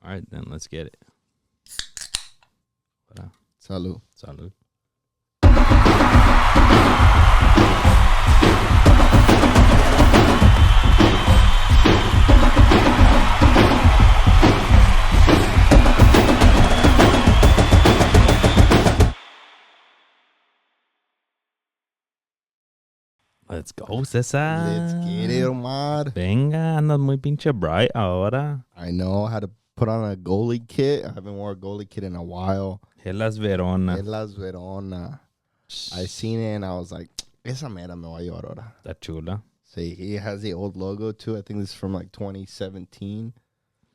All right, then let's get it. Salud. Salud. Let's go, Cesar. Let's get it, Omar. Venga, andas muy pinche bright ahora. I know how to put on a goalie kit. I haven't worn a goalie kit in a while. Hellas Verona. Hellas Verona. I seen it and I was like, esa mera me va a llevar ahora. Está chula. See, he has the old logo too. I think this is from like 2017.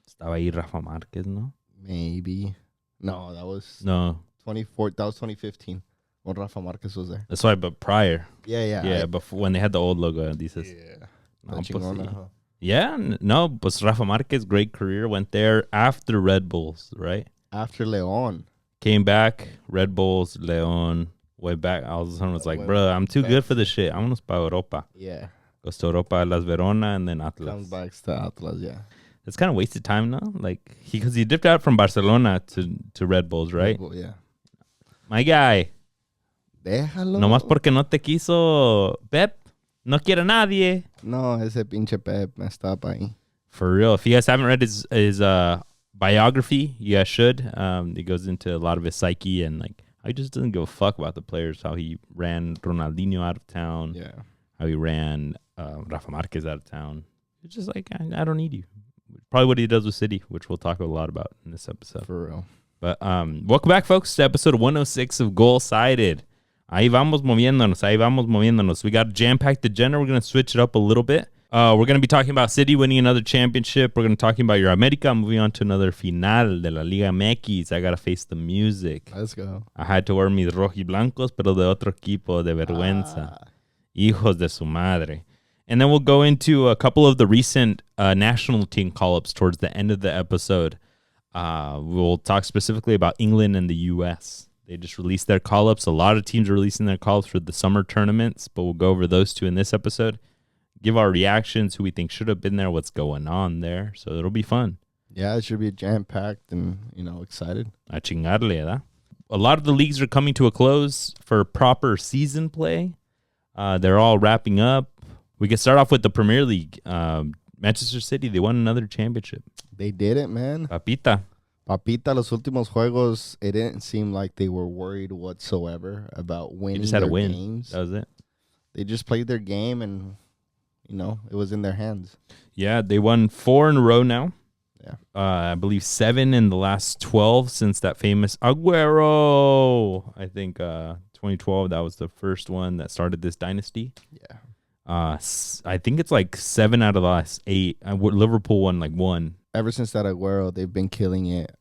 Estaba ahí Rafa Márquez, ¿no? Maybe. No, that was No. 2015 when Rafa Márquez was there. That's why, but prior. Yeah. Yeah, before when they had the old logo, dices. Yeah. No, Pues pues, chingona, sí. huh? Yeah, no, pues Rafa Márquez, great career. Went there after Red Bulls, right? After León. Came back, Red Bulls, León, went back. All of a sudden was like, bro, I'm too good for this shit. I'm going to Europa. Yeah. Goes to Europa, Las Verona, and then Atlas. Comes back to Atlas, yeah. It's kind of wasted time, no? Like, because he dipped out from Barcelona to Red Bulls, right? Red Bull, yeah. My guy. Déjalo. Nomás porque no te quiso Pep, no quiere nadie. No, ese pinche Pep me está ahí. For real. If you guys haven't read his biography, you guys should. It goes into a lot of his psyche and like how he just doesn't give a fuck about the players. How he ran Ronaldinho out of town. Yeah. How he ran Rafa Márquez out of town. It's just like, I don't need you. Probably what he does with City, which we'll talk a lot about in this episode. For real. But welcome back, folks, to episode 106 of Golsided. Ahí vamos moviéndonos. We got a jam-packed agenda. We're going to switch it up a little bit. We're going to be talking about City winning another championship. We're going to be talking about your America, moving on to another final de la Liga MX. I got to face the music. Let's go. I had to wear mis rojiblancos, pero de otro equipo, de vergüenza. Hijos de su madre. And then we'll go into a couple of the recent national team call-ups towards the end of the episode. We'll talk specifically about England and the U.S. They just released their call-ups. A lot of teams are releasing their call-ups for the summer tournaments, but we'll go over those two in this episode. Give our reactions, who we think should have been there, what's going on there. So it'll be fun. Yeah, it should be jam-packed and, excited. A chingarle, ¿verdad? A lot of the leagues are coming to a close for proper season play. They're all wrapping up. We can start off with the Premier League. Manchester City, they won another championship. They did it, man. Papita, los últimos juegos, it didn't seem like they were worried whatsoever about winning. they just had a win. Games. That was it. They just played their game and, it was in their hands. Yeah, they won 4 in a row now. Yeah. I believe 7 in the last 12 since that famous Aguero. I think 2012, that was the first one that started this dynasty. Yeah. I think it's like 7 out of the last 8. Liverpool won like 1. Ever since that Aguero, they've been killing it.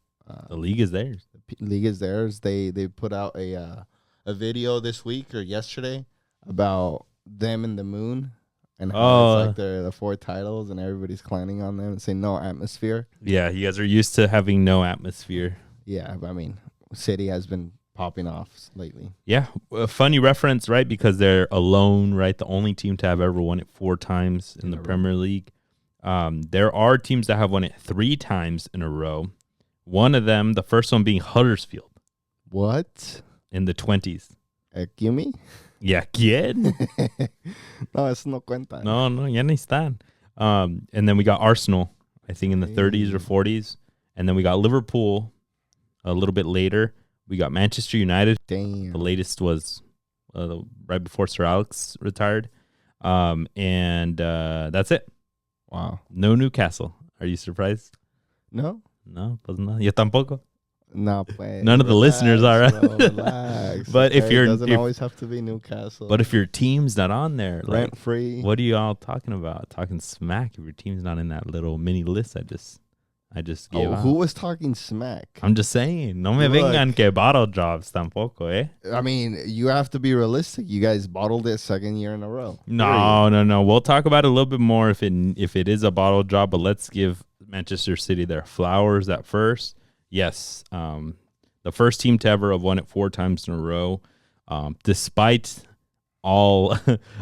The league is theirs. The league is theirs. They put out a video this week or yesterday about them in the moon and how it's like the 4 titles and everybody's clowning on them and saying no atmosphere. Yeah, you guys are used to having no atmosphere. Yeah, I mean, City has been popping off lately. Yeah, a funny reference, right? Because they're alone, right? The only team to have ever won it 4 times in the Premier League. There are teams that have won it 3 times in a row. One of them, the first one being Huddersfield. What? In the 20s. ¿Kimi? Yeah, ¿quién? No, eso no cuenta. No, ya ni están. And then we got Arsenal, I think in the 30s or 40s. And then we got Liverpool a little bit later. We got Manchester United. Damn. The latest was right before Sir Alex retired. And that's it. Wow. No Newcastle. Are you surprised? No. No, pues no. Yo tampoco. No, pues. None of the listeners are. Bro, relax. But if it doesn't always have to be Newcastle. But if your team's not on there, like, rent free. What are you all talking about? Talking smack if your team's not in that little mini list I just gave out. Who was talking smack? I'm just saying. No me vengan que bottle jobs tampoco, eh? I mean, you have to be realistic. You guys bottled it 2nd year in a row. No. We'll talk about it a little bit more if it is a bottle job, but let's give Manchester City their flowers at first. Yes, the first team to ever have won it 4 times in a row. Despite all,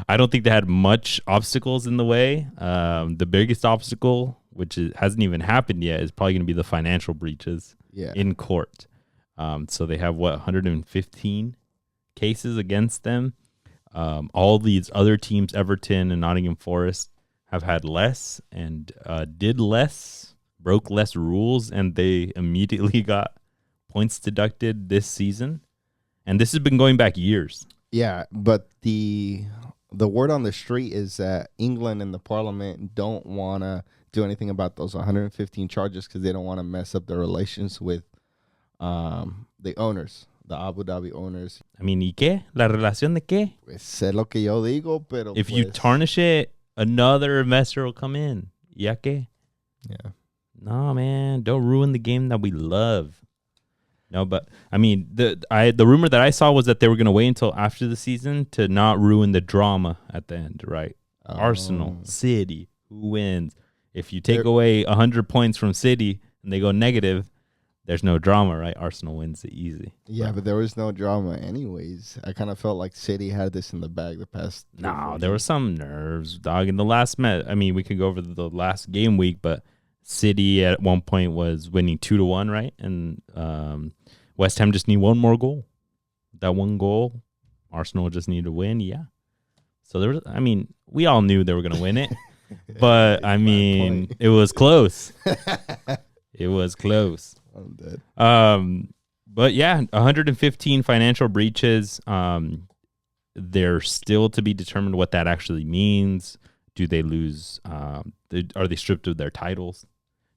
I don't think they had much obstacles in the way. The biggest obstacle which hasn't even happened yet, is probably going to be the financial breaches in court. So they have 115 cases against them. All these other teams, Everton and Nottingham Forest, have had less and did less, broke less rules, and they immediately got points deducted this season. And this has been going back years. Yeah, but the word on the street is that England and the Parliament don't want to do anything about those 115 charges because they don't want to mess up their relations with the owners, the Abu Dhabi owners. I mean, ¿y qué? ¿La relación de qué? Pues sé lo que yo digo, pero if you tarnish it, another investor will come in. ¿Ya qué? Yeah. No, man, don't ruin the game that we love. No, but I mean, the rumor that I saw was that they were going to wait until after the season to not ruin the drama at the end, right? Arsenal, City, who wins? If you take away 100 points from City and they go negative, there's no drama, right? Arsenal wins it easy. Yeah, but there was no drama anyways. I kind of felt like City had this in the bag the past. No, there were some nerves, dog. In the last I mean, we could go over the last game week, but City at one point was winning 2-1, right? And West Ham just need one more goal. That one goal, Arsenal just need to win. Yeah. So there was. I mean, we all knew they were going to win it, but I mean, it was close. It was close. I'm dead. But yeah, 115 financial breaches. They're still to be determined what that actually means. Do they lose? Are they stripped of their titles?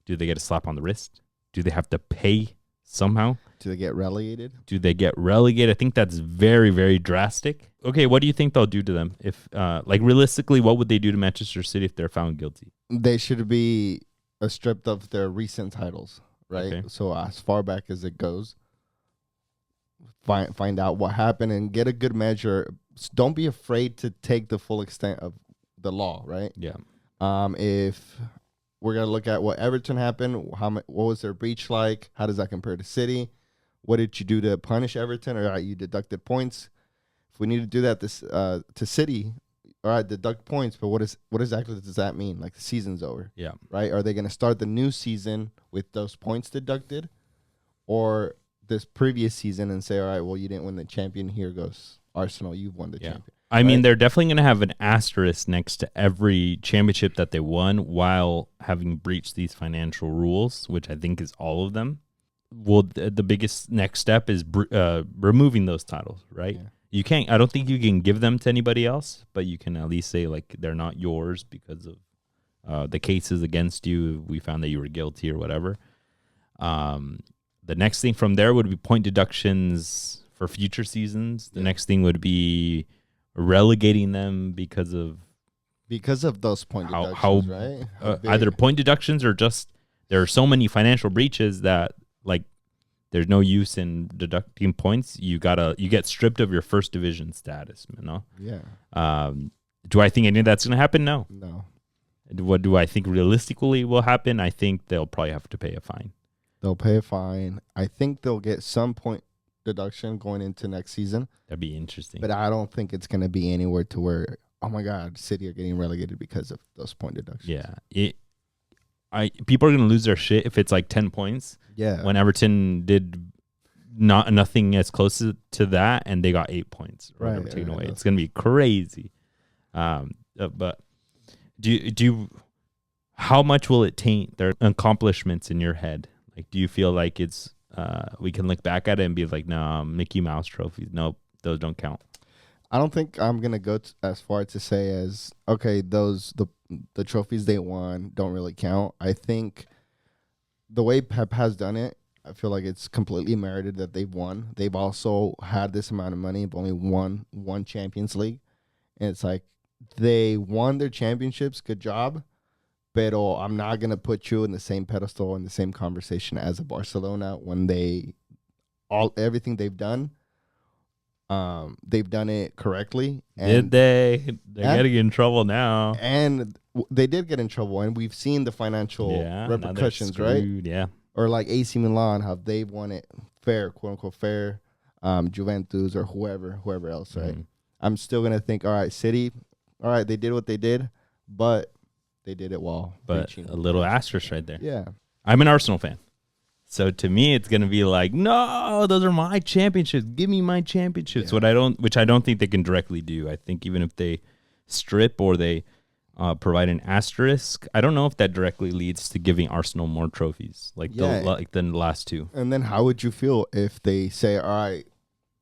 Do they get a slap on the wrist? Do they have to pay somehow? Do they get relegated? I think that's very, very drastic. Okay, what do you think they'll do to them? If, realistically, what would they do to Manchester City if they're found guilty? They should be stripped of their recent titles, right? Okay. So as far back as it goes, find out what happened and get a good measure. Don't be afraid to take the full extent of the law, right? Yeah. If we're gonna look at what Everton happened, what was their breach like? How does that compare to City? What did you do to punish Everton? Or you deducted points. If we need to do that to City, all right, deduct points. But what exactly does that mean? Like the season's over. Yeah. Right? Are they gonna start the new season with those points deducted, or this previous season and say, all right, well, you didn't win the champion. Here goes Arsenal. You've won the champion. I mean, they're definitely going to have an asterisk next to every championship that they won while having breached these financial rules, which I think is all of them. Well, the biggest next step is removing those titles, right? Yeah. I don't think you can give them to anybody else, but you can at least say, like, they're not yours because of the cases against you. We found that you were guilty or whatever. The next thing from there would be point deductions for future seasons. The next thing would be relegating them because of those point deductions, right? Either point deductions or just there are so many financial breaches that like there's no use in deducting points. You get stripped of your first division status, you know? Yeah. Do I think any of that's gonna happen? No. What do I think realistically will happen? I think they'll probably have to pay a fine. They'll pay a fine. I think they'll get some point deduction going into next season. That'd be interesting. But I don't think it's going to be anywhere to where, oh my God, City are getting relegated because of those point deductions. Yeah. People are going to lose their shit if it's like 10 points. Yeah. When Everton did nothing as close to that and they got 8 points. Right. Taken away. It's going to be crazy. But how much will it taint their accomplishments in your head? Like, do you feel like it's, we can look back at it and be like, no, Mickey Mouse trophies. Nope, those don't count. I don't think I'm going to go as far to say as, okay, the trophies they won don't really count. I think the way Pep has done it, I feel like it's completely merited that they've won. They've also had this amount of money, but only won one Champions League. And it's like, they won their championships. Good job. Pero I'm not going to put you in the same pedestal, in the same conversation as a Barcelona when everything they've done it correctly. And They're getting in trouble now. And they did get in trouble, and we've seen the financial repercussions, right? Yeah. Or like AC Milan, how they've won it fair, quote-unquote fair, Juventus or whoever else, right? I'm still going to think, all right, City, all right, they did what they did, but they did it while But preaching. a little asterisk right there. Yeah. I'm an Arsenal fan. So to me, it's gonna be like, no, those are my championships. Give me my championships. Yeah. Which I don't think they can directly do. I think even if they strip or they provide an asterisk, I don't know if that directly leads to giving Arsenal more trophies like the last two. And then how would you feel if they say, all right,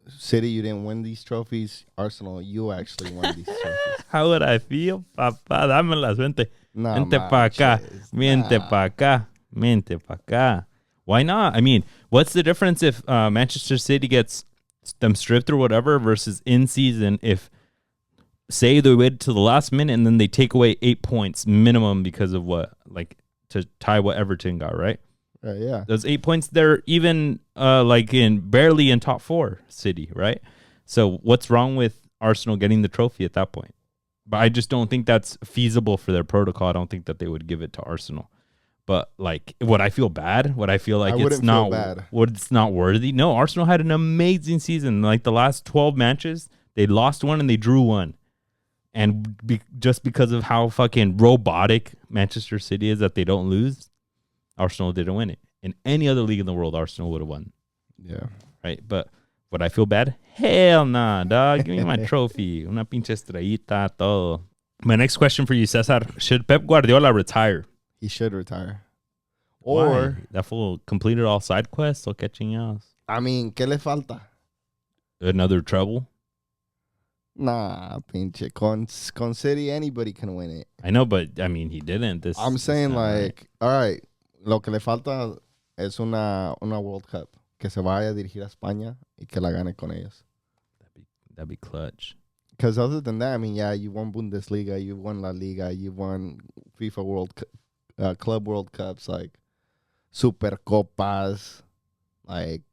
City, you didn't win these trophies. Arsenal, you actually won these trophies. How would I feel, papá? Dámelas, vente. No, Vente pa' acá. Vente pa' acá. Vente pa' acá. Why not? I mean, what's the difference if Manchester City gets them stripped or whatever versus in season if, say, they wait to the last minute and then they take away 8 points minimum because of what? Like, to tie what Everton got, right? Yeah. Those 8 points, they're even barely in top 4 City, right? So what's wrong with Arsenal getting the trophy at that point? But I just don't think that's feasible for their protocol. I don't think that they would give it to Arsenal. But like, would I feel bad? Would I feel like it's not worthy? No, Arsenal had an amazing season. Like the last 12 matches, they lost one and they drew one. And just because of how fucking robotic Manchester City is that they don't lose, Arsenal didn't win it. In any other league in the world, Arsenal would have won. Yeah. Right? But would I feel bad? Hell nah, dog. Give me my trophy. Una pinche estrellita, todo. My next question for you, Cesar. Should Pep Guardiola retire? He should retire. Why? Or That fool completed all side quests or catching else. I mean, ¿qué le falta? Another trouble? Nah, pinche. Con City, anybody can win it. I know, but I mean, he didn't. I'm saying, like, all right, lo que le falta es una World Cup. Que se vaya a dirigir a España y que la gane con ellos. That'd be clutch. Because other than that, I mean, yeah, you won Bundesliga, you won La Liga, you won FIFA Club World Cups, like Super Copas, like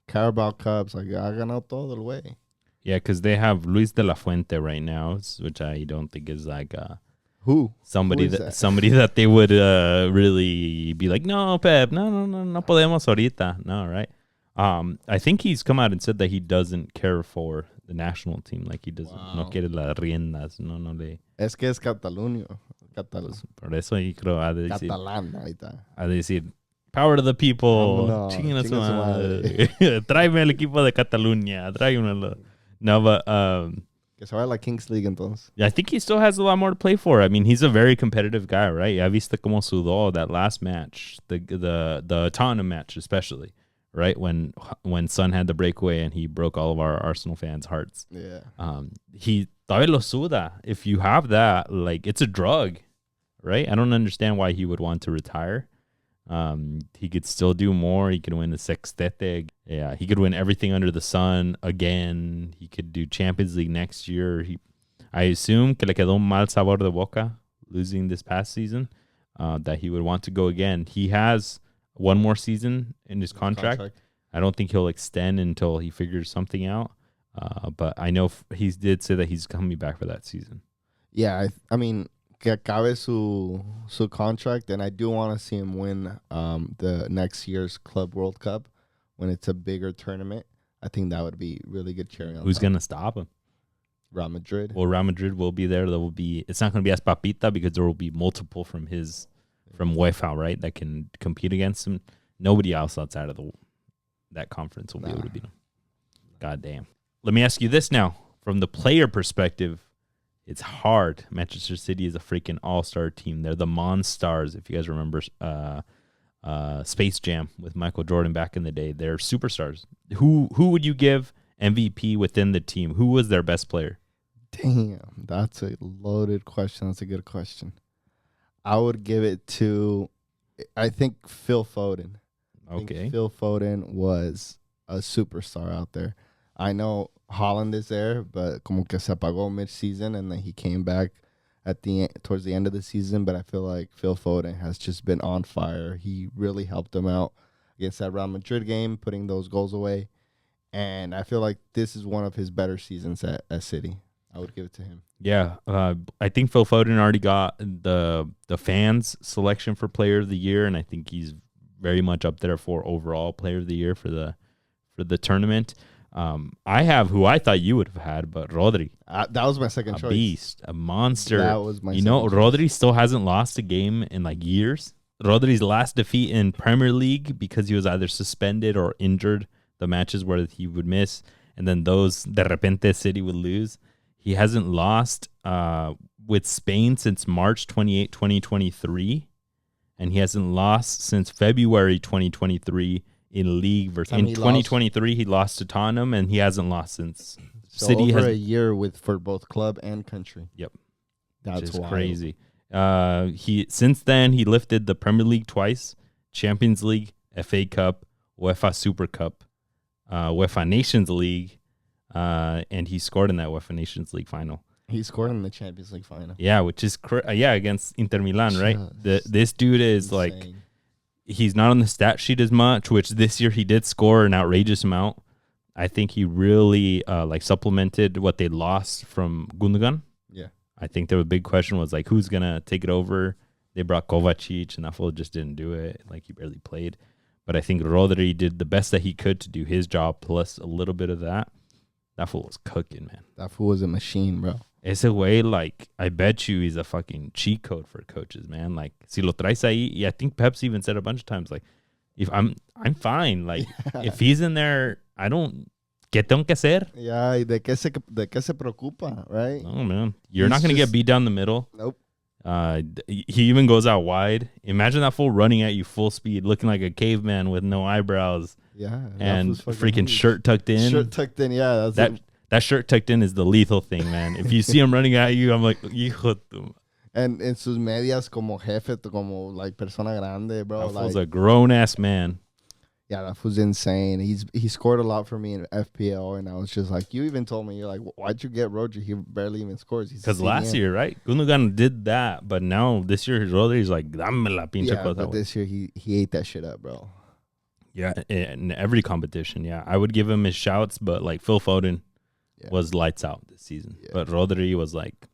Carabao Cups. Like, ha ganado todo el way. Yeah, because they have Luis de la Fuente right now, which I don't think is like who somebody Who is that they would really be like, no, Pep, no podemos ahorita, no, right? I think he's come out and said that he doesn't care for the national team, like he doesn't, no quiere las riendas, no le. Es que es Cataluño. Por eso yo creo ha de decir, Catalán ahorita. Ha de decir, power to the people, chinguen a su madre. Tráeme el equipo de Cataluña, tráemelo. No, but que se vaya la Kings League entonces. Yeah, I think he still has a lot more to play for. I mean, he's a very competitive guy, right? Ya viste como sudó that last match, the Tottenham match especially, right? When Son had the breakaway and he broke all of our Arsenal fans' hearts. Yeah. He todavía lo suda. If you have that, like, it's a drug, right? I don't understand why he would want to retire. He could still do more. He could win the Sextete. Yeah, he could win everything under the sun again. He could do Champions League next year. I assume que le quedó un mal sabor de boca losing this past season, that he would want to go again. He has one more season in his contract. I don't think he'll extend until he figures something out. But I know he did say that he's coming back for that season. Yeah, I mean, que acabe su contract, and I do want to see him win the next year's Club World Cup when it's a bigger tournament. I think that would be really good cherry on Who's top. going to stop him? Real Madrid. Well, Real Madrid will be there. It's not going to be as papita because there will be multiple from UEFA, right, that can compete against him. Nobody else outside of that conference will be able to beat him. God damn. Let me ask you this now. From the player perspective, it's hard. Manchester City is a freaking all-star team. They're the Monstars, if you guys remember Space Jam with Michael Jordan back in the day. They're superstars. Who would you give MVP within the team? Who was their best player? Damn, that's a loaded question. That's a good question. I would give it to, I think, Phil Foden. Okay. Phil Foden was a superstar out there. I know Holland is there, but como que se apagó mid-season, and then he came back towards the end of the season. But I feel like Phil Foden has just been on fire. He really helped them out against that Real Madrid game, putting those goals away. And I feel like this is one of his better seasons at City. I would give it to him. Yeah, I think Phil Foden already got the fans selection for Player of the Year, and I think he's very much up there for overall Player of the Year for the tournament. I have who I thought you would have had, but Rodri. That was my second choice. A beast, a monster. That was my You know, second Rodri choice. still hasn't lost a game in like years. Rodri's last defeat in Premier League, because he was either suspended or injured, the matches where he would miss, and then those de repente City would lose. He hasn't lost with Spain since March 28, 2023, and he hasn't lost since February 2023 in league. In 2023, he lost to Tottenham, and he hasn't lost since. So City over has a year for both club and country. Yep, That's just wild. crazy. Since then he lifted the Premier League twice, Champions League, FA Cup, UEFA Super Cup, UEFA Nations League, and he scored in that UEFA Nations League final. He scored in the Champions League final. Yeah, which is against Inter Milan, right? This dude is insane. Like, he's not on the stat sheet as much, which this year he did score an outrageous amount. I think he really supplemented what they lost from Gundogan. Yeah. I think the big question was like, who's going to take it over? They brought Kovacic, and that fool just didn't do it. Like, he barely played. But I think Rodri did the best that he could to do his job, plus a little bit of that. That fool was cooking, man. That fool was a machine, bro. Ese way, like, I bet you he's a fucking cheat code for coaches, man. Like, si lo traes ahí, I think Pep's even said a bunch of times, like, if I'm fine. Like, if he's in there, I don't. ¿Qué tengo que hacer? Yeah, de qué se preocupa, right? Oh, man. You're not going to get beat down the middle. Nope. He even goes out wide. Imagine that fool running at you full speed, looking like a caveman with no eyebrows. Yeah. And freaking shirt tucked in. Shirt tucked in, yeah. That shirt tucked in is the lethal thing, man. If you see him running at you, I'm like, hijo tu. And in sus medias como jefe, como like persona grande, bro. That fool's a grown-ass man. Yeah, that was insane. He scored a lot for me in FPL, and I was just like, you even told me, you're like, why'd you get Rodri? He barely even scores. Because last year, right? Gundogan did that, but now this year, Rodri's like, dame la pinche cosa. But this year, he ate that shit up, bro. Yeah, in every competition, yeah. I would give him his shouts, but like Phil Foden was lights out this season. Yeah. But Rodri was like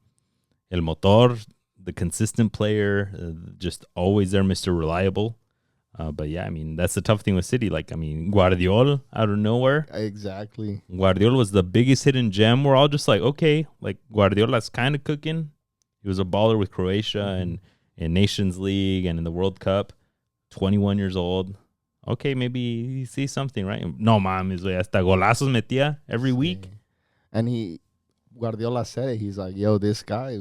el motor, the consistent player, just always there, Mr. Reliable. But yeah, I mean, that's the tough thing with City. Like, I mean, Guardiola out of nowhere. Exactly. Guardiola was the biggest hidden gem. We're all just like, okay, like Guardiola's kind of cooking. He was a baller with Croatia and in Nations League and in the World Cup. 21 years old. Okay, maybe he sees something, right? No mames, hasta golazos metía every week. And Guardiola said it. He's like, yo, this guy,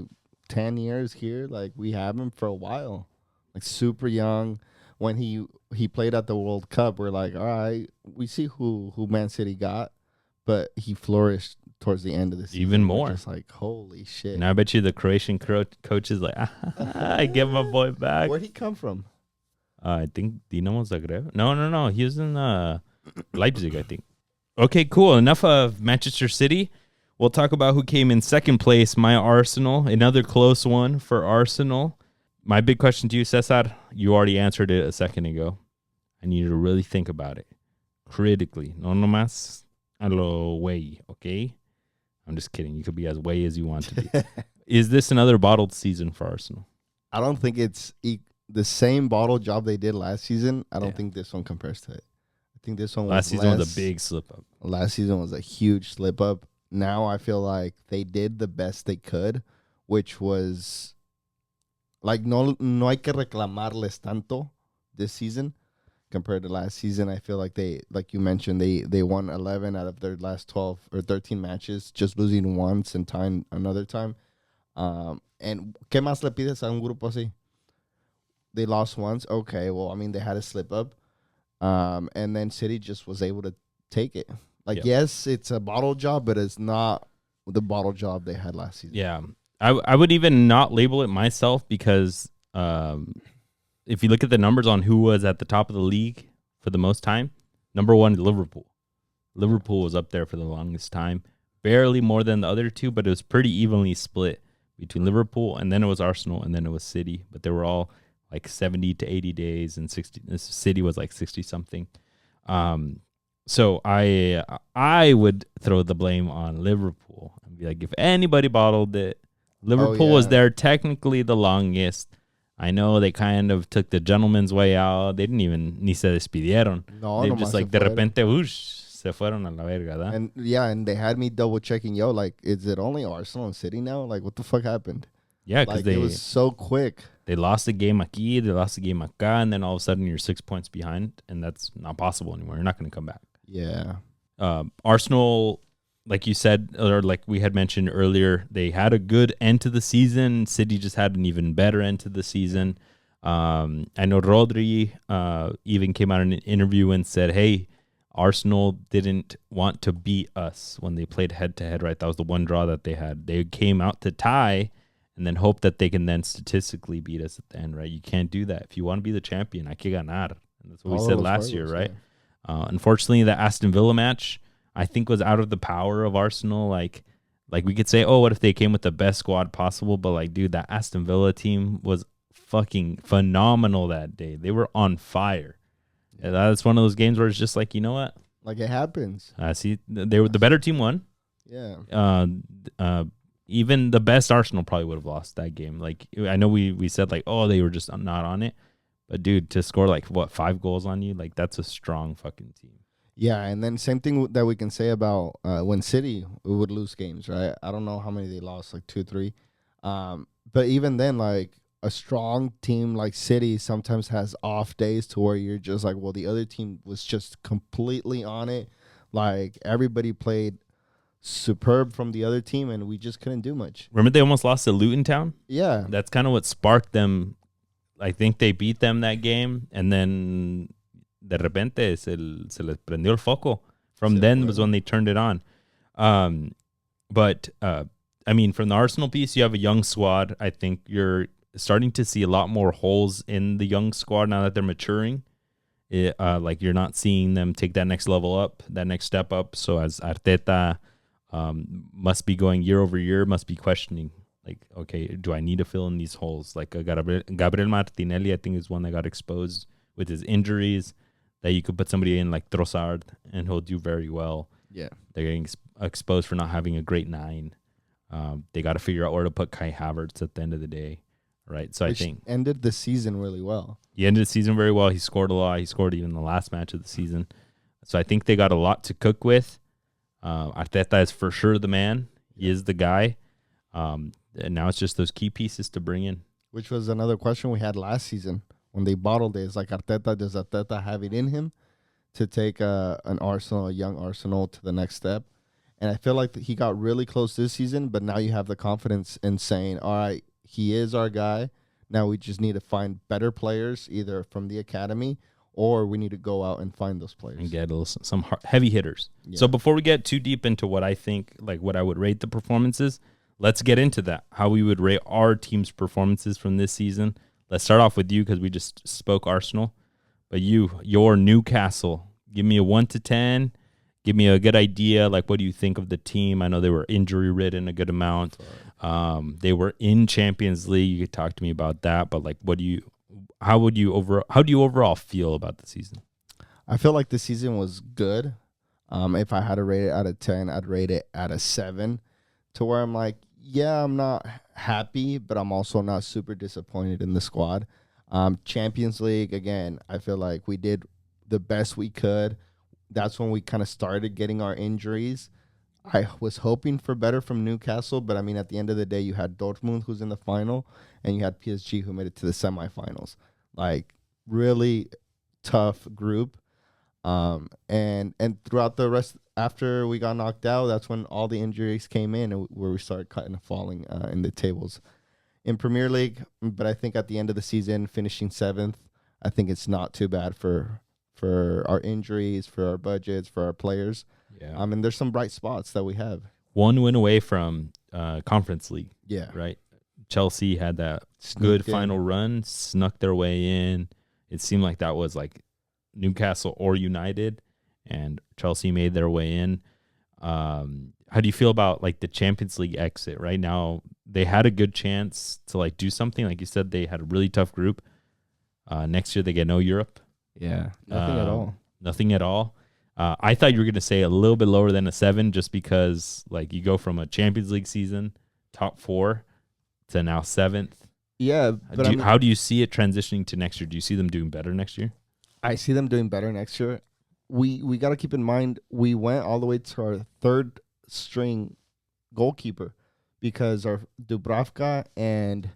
10 years here, like, we have him for a while. Like, super young. When he played at the World Cup, we're like, all right, we see who Man City got, but he flourished towards the end of the season. Even more. Just like, holy shit. And I bet you the Croatian coach is like, I get my boy back. Where'd he come from? I think Dinamo Zagreb. No. He was in Leipzig, I think. Okay, cool. Enough of Manchester City. We'll talk about who came in second place, my Arsenal. Another close one for Arsenal. My big question to you, Cesar, you already answered it a second ago. I need you to really think about it critically. No nomás a lo way, okay? I'm just kidding. You could be as way as you want to be. Is this another bottled season for Arsenal? I don't think it's the same bottle job they did last season. I don't think this one compares to it. I think this one last season was a big slip up. Last season was a huge slip up. Now I feel like they did the best they could, which was like no hay que reclamarles tanto this season compared to last season. I feel like they, like you mentioned, they won 11 out of their last 12 or 13 matches, just losing once and tying another time. And ¿qué más le pides a un grupo así? They lost once. Okay, well, I mean, they had a slip up. And then City just was able to take it. Like, yes, it's a bottle job, but it's not the bottle job they had last season. Yeah. I would even not label it myself because if you look at the numbers on who was at the top of the league for the most time, number one, Liverpool. Liverpool was up there for the longest time. Barely more than the other two, but it was pretty evenly split between Liverpool, and then it was Arsenal, and then it was City. But they were all like 70 to 80 days, and 60. City was like 60-something. So I would throw the blame on Liverpool and be like, if anybody bottled it, Liverpool was there technically the longest. I know they kind of took the gentleman's way out. They didn't even ni se despidieron. No, they just like de repente, Se fueron a la verga, ¿da? And they had me double checking, like, is it only Arsenal and City now? Like, what the fuck happened? Yeah, because it was so quick. They lost the game aquí, they lost the game acá, and then all of a sudden you're 6 points behind, and that's not possible anymore. You're not going to come back. Yeah. Arsenal, like you said, or like we had mentioned earlier, they had a good end to the season. City just had an even better end to the season. I know Rodri even came out in an interview and said, hey, Arsenal didn't want to beat us when they played head-to-head, right? That was the one draw that they had. They came out to tie and then hope that they can then statistically beat us at the end, right? You can't do that. If you want to be the champion, hay que ganar. And that's what we said last year, right? Yeah. Unfortunately, the Aston Villa match, I think, was out of the power of Arsenal. Like we could say, oh, what if they came with the best squad possible? But, like, dude, that Aston Villa team was fucking phenomenal that day. They were on fire. Yeah, that's one of those games where it's just like, you know what? Like, it happens. See, they were the better team won. Yeah. Even the best Arsenal probably would have lost that game. Like, I know we said, like, oh, they were just not on it. But, dude, to score, like, 5 goals on you? Like, that's a strong fucking team. Yeah, and then same thing that we can say about when City would lose games, right? I don't know how many they lost, like 2, 3. But even then, like, a strong team like City sometimes has off days to where you're just like, well, the other team was just completely on it. Like, everybody played superb from the other team, and we just couldn't do much. Remember they almost lost to Luton Town? Yeah. That's kind of what sparked them. I think they beat them that game, and then de repente se les prendió el foco. From then was when they turned it on. But I mean, from the Arsenal piece, you have a young squad. I think you're starting to see a lot more holes in the young squad now that they're maturing. Like, you're not seeing them take that next level up, that next step up. So as Arteta must be going year over year, must be questioning, like, okay, do I need to fill in these holes? Like, Gabriel Martinelli, I think, is one that got exposed with his injuries, that you could put somebody in like Trossard and he'll do very well. Yeah. They're getting exposed for not having a great 9. They got to figure out where to put Kai Havertz at the end of the day, right? So Which I think ended the season really well. He ended the season very well. He scored a lot. He scored even the last match of the season. So I think they got a lot to cook with. Arteta is for sure the man. He is the guy. And now it's just those key pieces to bring in. Which was another question we had last season when they bottled it. It's like, does Arteta have it in him to take a young Arsenal to the next step? And I feel like he got really close this season, but now you have the confidence in saying, all right, he is our guy. Now we just need to find better players, either from the academy, or we need to go out and find those players. And get some heavy hitters. Yeah. So before we get too deep into what I think, like what I would rate the performances, let's get into that, how we would rate our team's performances from this season. Let's start off with you because we just spoke Arsenal. But your Newcastle, give me a 1 to 10. Give me a good idea. Like, what do you think of the team? I know they were injury ridden a good amount. They were in Champions League. You could talk to me about that. But like, how do you overall feel about the season? I feel like the season was good. If I had to rate it out of 10, I'd rate it at a 7, to where I'm like, yeah, I'm not happy, but I'm also not super disappointed in the squad. Champions League, again, I feel like we did the best we could. That's when we kind of started getting our injuries. I was hoping for better from Newcastle, but I mean, at the end of the day, you had Dortmund, who's in the final, and you had PSG, who made it to the semifinals. Like, really tough group. And throughout the rest, after we got knocked out, that's when all the injuries came in, and where we started kind of falling in the tables in Premier League. But I think at the end of the season, finishing 7th, I think it's not too bad for our injuries, for our budgets, for our players. Yeah. And there's some bright spots that we have. 1 win away from Conference League. Yeah. Right. Chelsea had that good final run, snuck their way in. It seemed like that was like Newcastle or United, and Chelsea made their way in. How do you feel about like the Champions League exit right now? They had a good chance to like do something. Like you said, they had a really tough group. Next year they get no Europe. Yeah, nothing at all. Nothing at all. I thought you were going to say a little bit lower than a 7, just because like you go from a Champions League season, top 4, to now 7th. Yeah. But how do you see it transitioning to next year? Do you see them doing better next year? I see them doing better next year. we got to keep in mind we went all the way to our third string goalkeeper because our Dubravka and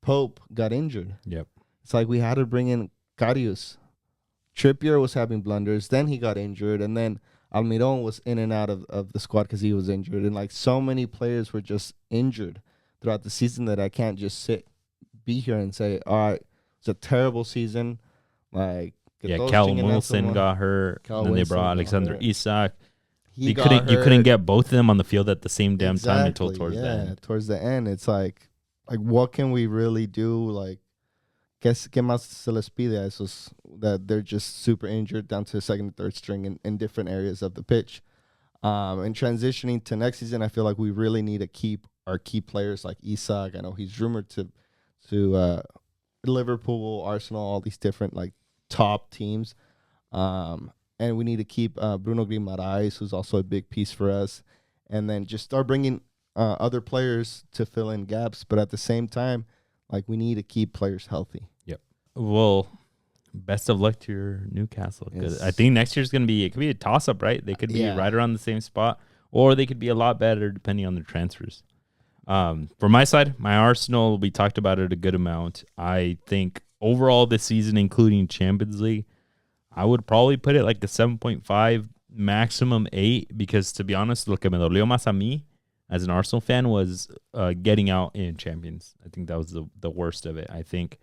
Pope got injured. Yep. It's like we had to bring in Karius. Trippier was having blunders. Then he got injured. And then Almiron was in and out of the squad because he was injured. And like so many players were just injured throughout the season that I can't just be here and say, all right, it's a terrible season. Like, Callum Wilson got hurt. And then they brought Alexander Isak. You couldn't get both of them on the field at the same damn time until towards the end. Towards the end, it's like what can we really do? Like, ¿qué más se les pide a esos that they're just super injured down to the second and third string in different areas of the pitch? And transitioning to next season, I feel like we really need to keep our key players like Isak. I know he's rumored to Liverpool, Arsenal, all these different like top teams. And we need to keep Bruno Guimaraes, who's also a big piece for us. And then just start bringing other players to fill in gaps. But at the same time, like we need to keep players healthy. Yep. Well, best of luck to your Newcastle. Because I think next year's it could be a toss-up, right? They could be right around the same spot. Or they could be a lot better depending on their transfers. For my side, my Arsenal, we talked about it a good amount. I think overall this season, including Champions League, I would probably put it like a 7.5, maximum 8, because to be honest, lo que me dolió más a mí as an Arsenal fan was getting out in Champions. I think that was the worst of it. I think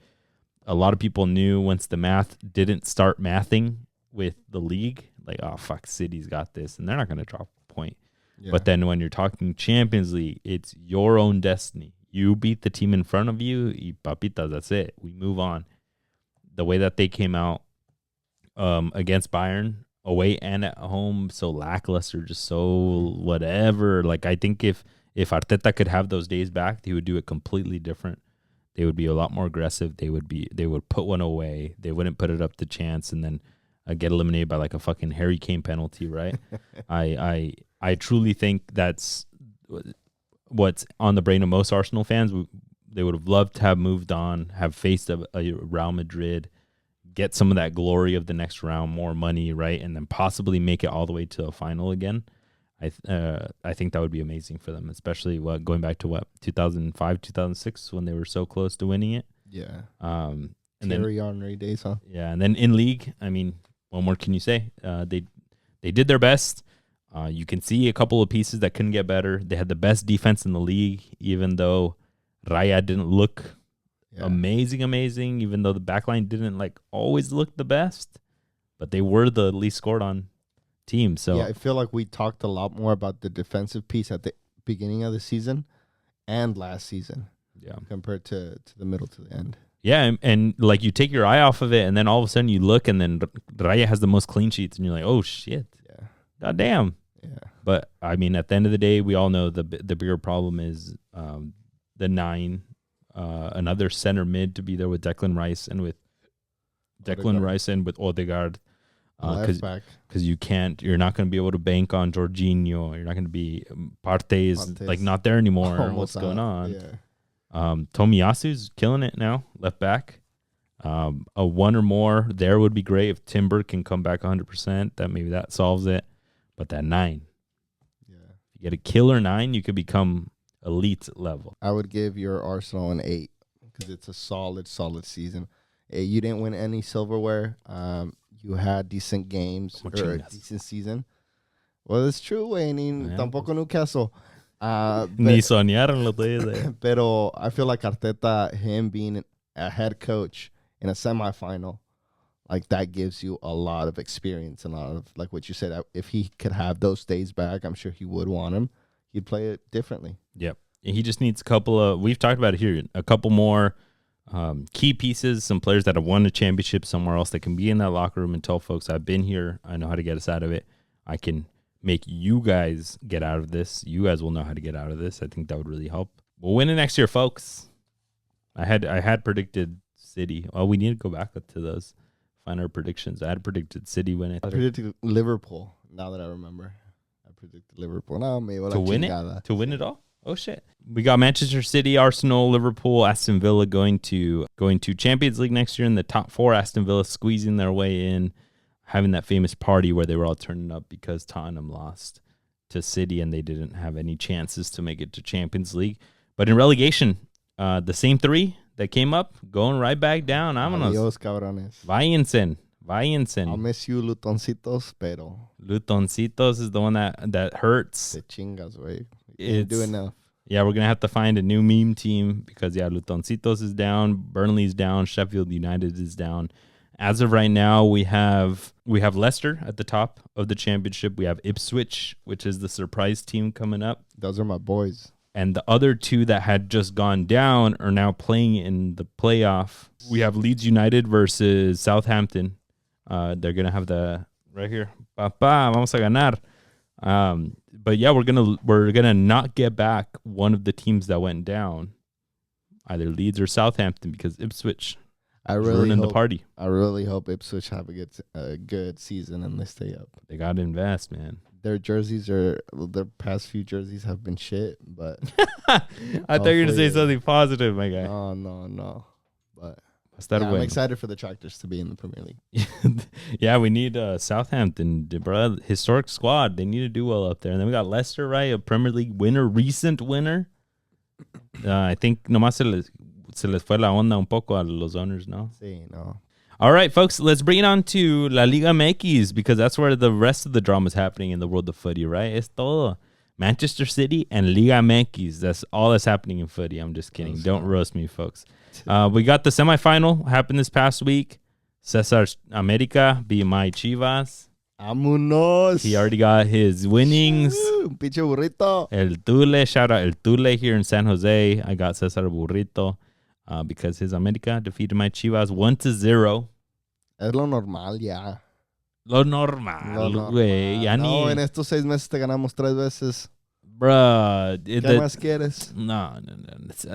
a lot of people knew once the math didn't start mathing with the league, like, oh, fuck, City's got this, and they're not going to drop a point. Yeah. But then when you're talking Champions League, it's your own destiny. You beat the team in front of you, y papitas, that's it. We move on. The way that they came out against Bayern, away and at home, so lackluster, just so whatever. Like, I think if Arteta could have those days back, he would do it completely different. They would be a lot more aggressive. They would put one away. They wouldn't put it up to chance and then get eliminated by like a fucking Harry Kane penalty, right? I truly think that's what's on the brain of most Arsenal fans. They would have loved to have moved on, have faced a Real Madrid, get some of that glory of the next round, more money, right? And then possibly make it all the way to a final again. I think that would be amazing for them, especially going back to 2005, 2006 when they were so close to winning it. Yeah. And Thierry Henry days, huh? Yeah, and then in league, I mean, what more can you say? They did their best. You can see a couple of pieces that couldn't get better. They had the best defense in the league, even though Raya didn't look amazing, even though the backline didn't like always look the best, but they were the least scored on team. So yeah, I feel like we talked a lot more about the defensive piece at the beginning of the season and last season, compared to the middle to the end. Yeah, and like you take your eye off of it, and then all of a sudden you look, and then Raya has the most clean sheets, and you're like, oh shit, god damn. Yeah, but I mean, at the end of the day, we all know the bigger problem is the 9. Another center mid to be there with Declan Rice and with Odegaard. Because you're not going to be able to bank on Jorginho. You're not going to be Partey is like not there anymore. What's going on? Yeah. Tomiyasu's killing it now, left back. A one or more there would be great if Timber can come back 100%. That solves it. But that 9, if you get a killer 9, you could become elite level. I would give your Arsenal an 8 because it's a solid season. You didn't win any silverware. You had decent games or a decent season. Well, it's true, güey. Tampoco Newcastle. Ni soñaron lo de. Pero I feel like Arteta, him being a head coach in a semifinal, like that gives you a lot of experience and a lot of, like what you said, if he could have those days back, I'm sure he would want him. He'd play it differently. Yep. He just needs a couple of, we've talked about it here, a couple more key pieces, some players that have won a championship somewhere else that can be in that locker room and tell folks, I've been here. I know how to get us out of it. I can make you guys get out of this. You guys will know how to get out of this. I think that would really help. We'll win it next year, folks. I had predicted City. Well, we need to go back to those, find our predictions. I had predicted City win it. I predicted Liverpool, now that I remember. I predicted Liverpool. To win it? To win it all? Oh, shit. We got Manchester City, Arsenal, Liverpool, Aston Villa going to Champions League next year in the top 4. Aston Villa squeezing their way in. having that famous party where they were all turning up because Tottenham lost to City and they didn't have any chances to make it to Champions League. But in relegation, the same three that came up, going right back down. Vámonos. Adiós, cabrones. Váyanse. I'll miss you, Lutoncitos, pero... Lutoncitos is the one that hurts. Te chingas, güey. It's Do enough. Yeah, we're going to have to find a new meme team because, Lutoncitos is down, Burnley's down, Sheffield United is down. As of right now, we have Leicester at the top of the championship. We have Ipswich, which is the surprise team coming up. Those are my boys. And the other two that had just gone down are now playing in the playoff. We have Leeds United versus Southampton. They're going to have the right here. Papá, vamos a ganar. But yeah, we're gonna not get back one of the teams that went down, either Leeds or Southampton, because Ipswich is ruining the party. I really hope Ipswich have a good season and they stay up. They gotta invest, man. Their past few jerseys have been shit, but I thought you were gonna say something positive, my guy. No. But I'm excited for the Tractors to be in the Premier League. Yeah, we need Southampton, bro. Historic squad. They need to do well up there. And then we got Leicester, right? A Premier League winner, recent winner. I think nomás se les fue la onda un poco a los owners, no? Sí, no. All right, folks, let's bring it on to La Liga MX because that's where the rest of the drama is happening in the world of footy, right? Es todo. Manchester City and Liga MX. That's all that's happening in footy. I'm just kidding. Don't roast me, folks. We got the semifinal happened this past week. Cesar America beat my Chivas. Vámonos. He already got his winnings. Pinche burrito. El Tule, shout out El Tule here in San Jose. I got Cesar Burrito because his America defeated my Chivas 1-0. Es lo normal ya. Lo normal, güey. No, en estos 6 meses te ganamos 3 veces. Bruh. ¿Qué más quieres? No.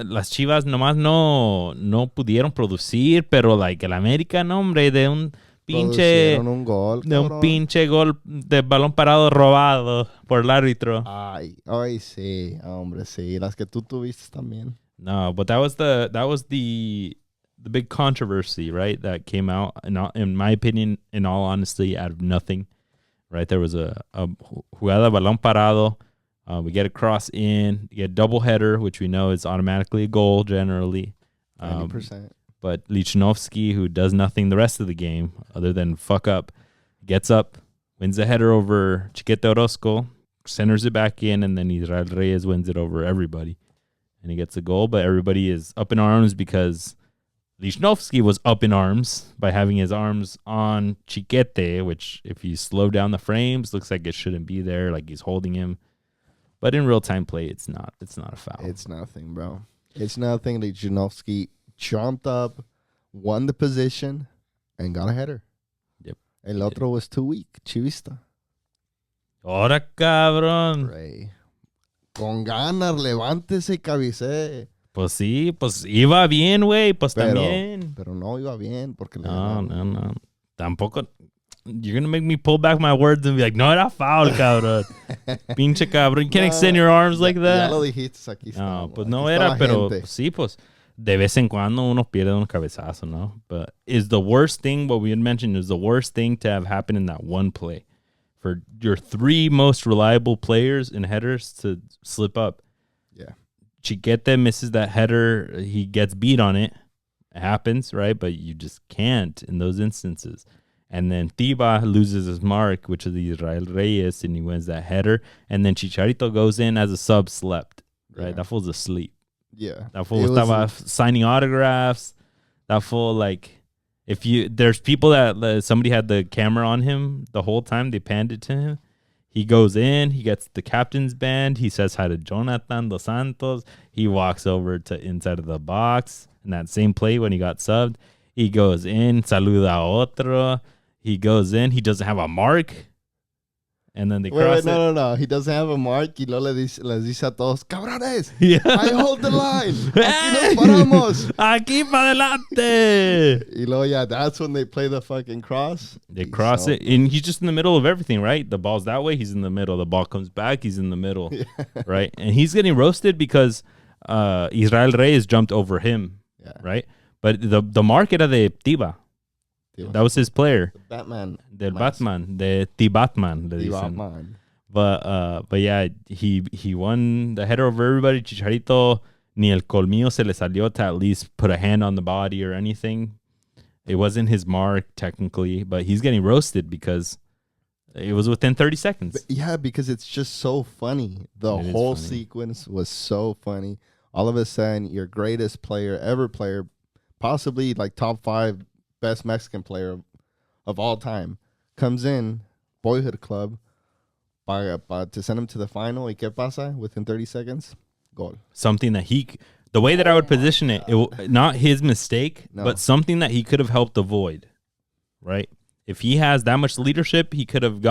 Las Chivas nomás no pudieron producir, pero el América, no, hombre, de un pinche... un gol, de un pinche gol de balón parado robado por el árbitro. Ay, sí, hombre, sí. Las que tú tuviste también. No, but that was the big controversy, right? That came out, in my opinion, in all honesty, out of nothing, right? There was a jugada balón parado. We get a cross in, you get a double header, which we know is automatically a goal generally. 90%. But Lichnowsky, who does nothing the rest of the game other than fuck up, gets up, wins the header over Chiquete Orozco, centers it back in, and then Israel Reyes wins it over everybody. And he gets a goal, but everybody is up in arms because Lichnowsky was up in arms by having his arms on Chiquete, which if you slow down the frames, looks like it shouldn't be there, like he's holding him. But in real-time play, it's not a foul. It's nothing, bro. It's nothing. Lichnowsky jumped up, won the position, and got a header. Yep. El otro was too weak. Chivista. Ahora, cabrón. Rey. Con ganas, levántese y cabecee. Pues sí, pues iba bien, güey. Pues también. Pero no iba bien porque No. Tampoco... You're going to make me pull back my words and be like, no, era foul, cabrón. Pinche cabrón. You can't extend your arms like that. Ya lo dijiste, aquí está. No, pues no era, pero pues, sí, pues de vez en cuando uno pierde un cabezazo, ¿no? But is the worst thing, what we had mentioned, is the worst thing to have happened in that one play. For your 3 most reliable players and headers to slip up. Yeah. Chiquete misses that header. He gets beat on it. It happens, right? But you just can't in those instances. And then Tiba loses his mark, which is Israel Reyes, and he wins that header. And then Chicharito goes in as a sub slept, right? Yeah. That fool's asleep. Yeah. That fool was signing autographs. That fool, there's people that somebody had the camera on him the whole time, they panned it to him. He goes in, he gets the captain's band. He says hi to Jonathan Dos Santos. He walks over to inside of the box. In that same play when he got subbed, he goes in, saluda a otro. He goes in. He doesn't have a mark. And then they cross it. No. He doesn't have a mark. Y luego les dice a todos, cabrones, yeah. I hold the line. Aquí nos paramos. Aquí para adelante. Y luego, that's when they play the fucking cross. They cross it. And he's just in the middle of everything, right? The ball's that way. He's in the middle. The ball comes back. He's in the middle. Yeah. Right? And he's getting roasted because Israel Reyes jumped over him. Yeah. Right? But the mark era de Tiba. That was his player. The Batman. Del Batman. The Batman. The Batman. But yeah, he won the header over everybody. Chicharito, ni el colmillo se le salió to at least put a hand on the body or anything. It wasn't his mark, technically, but he's getting roasted because it was within 30 seconds. But yeah, because it's just so funny. The whole sequence was so funny. All of a sudden, your greatest player, possibly like top 5 best Mexican player of all time, comes in, boyhood club, to send him to the final. ¿Y qué pasa? Within 30 seconds, goal. Something that the way that I would position it, not his mistake, but something that he could have helped avoid, right? If he has that much leadership, he could have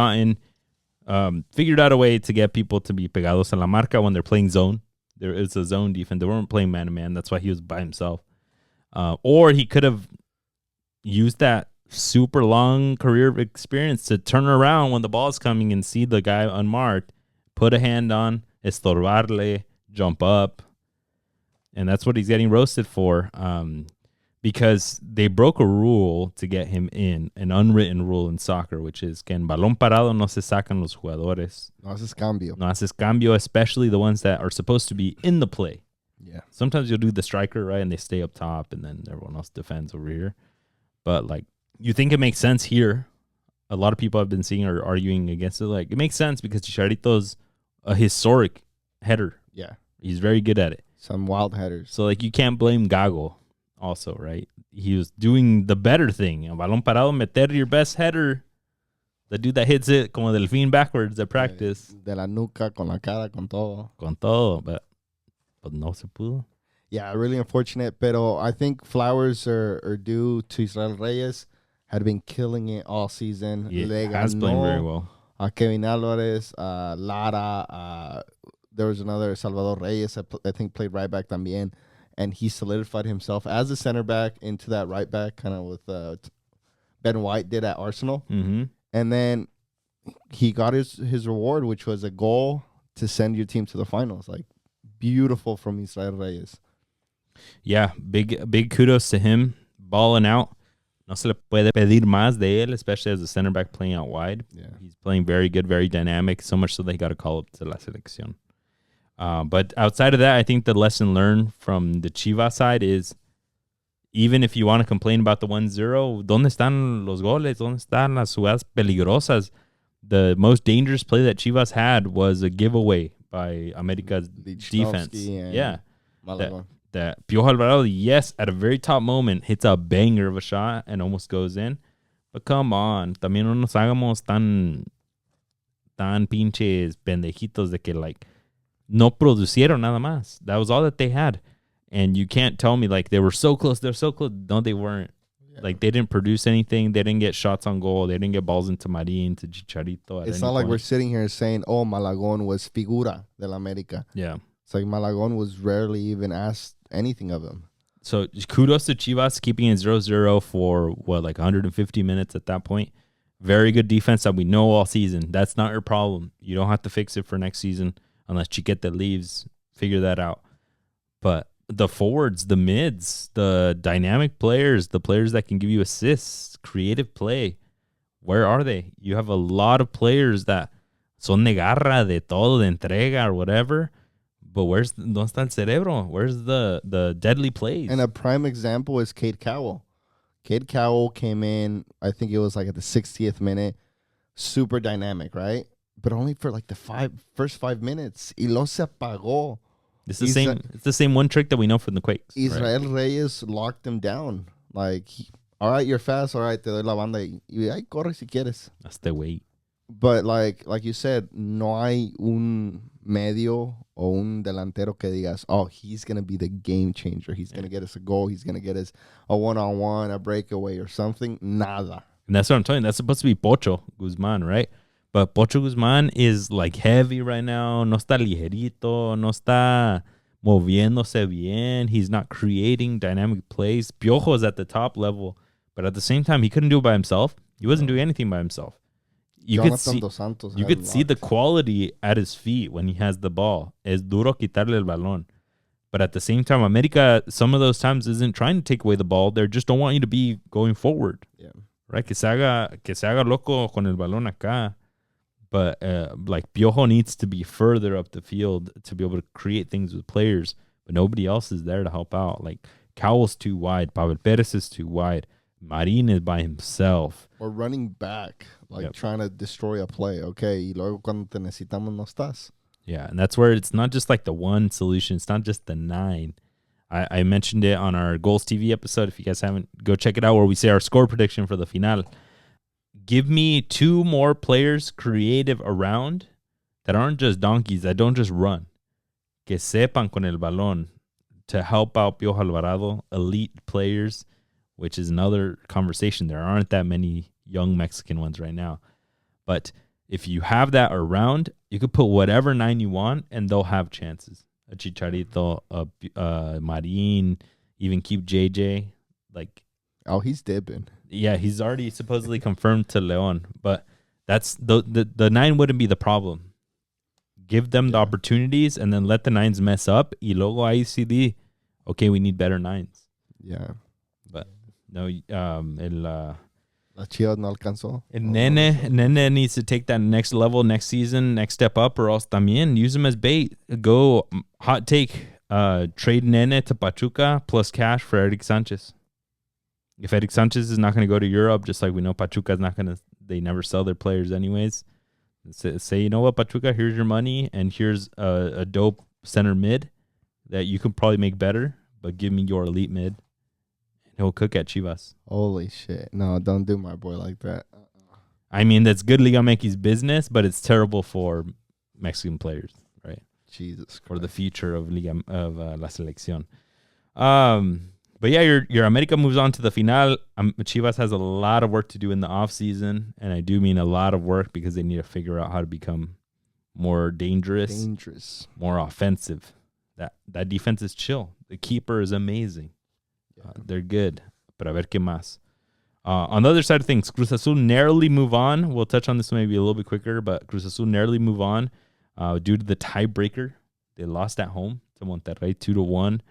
figured out a way to get people to be pegados a la marca when they're playing zone. There is a zone defense. They weren't playing man-to-man. That's why he was by himself. Or he could have used that super long career experience to turn around when the ball is coming and see the guy unmarked, put a hand on, estorbarle, jump up. And that's what he's getting roasted for, because they broke a rule to get him in, an unwritten rule in soccer, which is que en balón parado no se sacan los jugadores. No haces cambio. No haces cambio, especially the ones that are supposed to be in the play. Yeah. Sometimes you'll do the striker, right, and they stay up top, and then everyone else defends over here. But, like, you think it makes sense here. A lot of people I've been seeing are arguing against it. Like, it makes sense because Chicharito's a historic header. Yeah. He's very good at it. Some wild headers. So, like, you can't blame Gago also, right? He was doing the better thing. A balón parado, meter your best header. The dude that hits it como delfín backwards at practice. De la nuca, con la cara, con todo. Con todo, but no se pudo. Yeah, really unfortunate. Pero I think flowers are due to Israel Reyes. Had been killing it all season. Yeah, has playing very well. Kevin Alvarez, Lara, there was another Salvador Reyes, I think played right back también. And he solidified himself as a center back into that right back, kind of with Ben White did at Arsenal. Mm-hmm. And then he got his reward, which was a goal to send your team to the finals. Like, beautiful from Israel Reyes. Yeah, big kudos to him. Balling out. No se le puede pedir más de él, especially as a center back playing out wide. Yeah. He's playing very good, very dynamic, so much so they got to call up to la selección. But outside of that, I think the lesson learned from the Chivas side is, even if you want to complain about the 1-0, ¿dónde están los goles? ¿Dónde están las jugadas peligrosas? The most dangerous play that Chivas had was a giveaway by America's defense. Yeah. That Piojo Alvarado, yes, at a very top moment, hits a banger of a shot and almost goes in. But come on, también no nos hagamos tan pinches pendejitos de que, like, no producieron nada más. That was all that they had. And you can't tell me, like, they were so close. They're so close. No, they weren't. Yeah. Like, they didn't produce anything. They didn't get shots on goal. They didn't get balls into Marin, to Chicharito. It's not like we're sitting here saying, oh, Malagón was figura del América. Yeah. It's like Malagón was rarely even asked anything of him. So kudos to Chivas keeping it 0-0 for, 150 minutes at that point. Very good defense that we know all season. That's not your problem. You don't have to fix it for next season unless Chiquete leaves. Figure that out. But the forwards, the mids, the dynamic players, the players that can give you assists, creative play, where are they? You have a lot of players that son de garra, de todo, de entrega or whatever. But ¿dónde está el cerebro? Where's the deadly plays? And a prime example is Cade Cowell. Cade Cowell came in, I think it was like at the 60th minute, super dynamic, right? But only for like the first 5 minutes. Y lo se apagó. It's the same one trick that we know from the Quakes. Israel right? Reyes locked him down. Like, all right, you're fast. All right, te doy la banda. Y ay, corre si quieres. That's the way. But like you said, no hay un medio o un delantero que digas, oh, he's going to be the game changer. He's going to get us a goal. He's going to get us a one-on-one, a breakaway or something. Nada. And that's what I'm telling you. That's supposed to be Pocho Guzman, right? But Pocho Guzman is like heavy right now. No está ligerito. No está moviéndose bien. He's not creating dynamic plays. Piojo is at the top level. But at the same time, he couldn't do it by himself. He wasn't doing anything by himself. You could see the quality at his feet when he has the ball. Es duro quitarle el balón. But at the same time, America, some of those times isn't trying to take away the ball. They just don't want you to be going forward. Yeah. right? Que se haga loco con el balón acá. But like Piojo needs to be further up the field to be able to create things with players, but nobody else is there to help out. Like Cowell's too wide, Pavel Perez is too wide, Marin is by himself. Or running back, like trying to destroy a play. Okay, y luego cuando te necesitamos no estás. Yeah, and that's where it's not just like the one solution. It's not just the 9. I mentioned it on our Goals TV episode. If you guys haven't, go check it out where we say our score prediction for the final. Give me 2 more players creative around that aren't just donkeys, that don't just run. Que sepan con el balón to help out Piojo Alvarado, elite players, which is another conversation. There aren't that many young Mexican ones right now. But if you have that around, you could put whatever 9 you want, and they'll have chances. A Chicharito, a Marin, even keep JJ. Like, oh, he's dipping. Yeah, he's already supposedly confirmed to Leon, but that's the 9 wouldn't be the problem. Give them the opportunities and then let the 9s mess up. Y luego ahí sí di, okay, we need better 9s. Yeah. But no, La Chivas no alcanzó. Nene needs to take that next level, next season, next step up, or else también use him as bait. Go, hot take, trade Nene to Pachuca plus cash for Eric Sanchez. If Eric Sanchez is not going to go to Europe, just like we know Pachuca is not going to, they never sell their players anyways. Say, you know what, Pachuca, here's your money, and here's a dope center mid that you can probably make better, but give me your elite mid, and he'll cook at Chivas. Holy shit. No, don't do my boy like that. I mean, that's good Liga MX business, but it's terrible for Mexican players, right? Jesus Christ. For the future of Liga of La Selección. But yeah, your America moves on to the final. Chivas has a lot of work to do in the offseason, and I do mean a lot of work because they need to figure out how to become more dangerous, more offensive. That defense is chill. The keeper is amazing. Yeah. They're good. But a ver qué más. On the other side of things, Cruz Azul narrowly move on. We'll touch on this maybe a little bit quicker, but Cruz Azul narrowly move on due to the tiebreaker. They lost at home to Monterrey 2-1.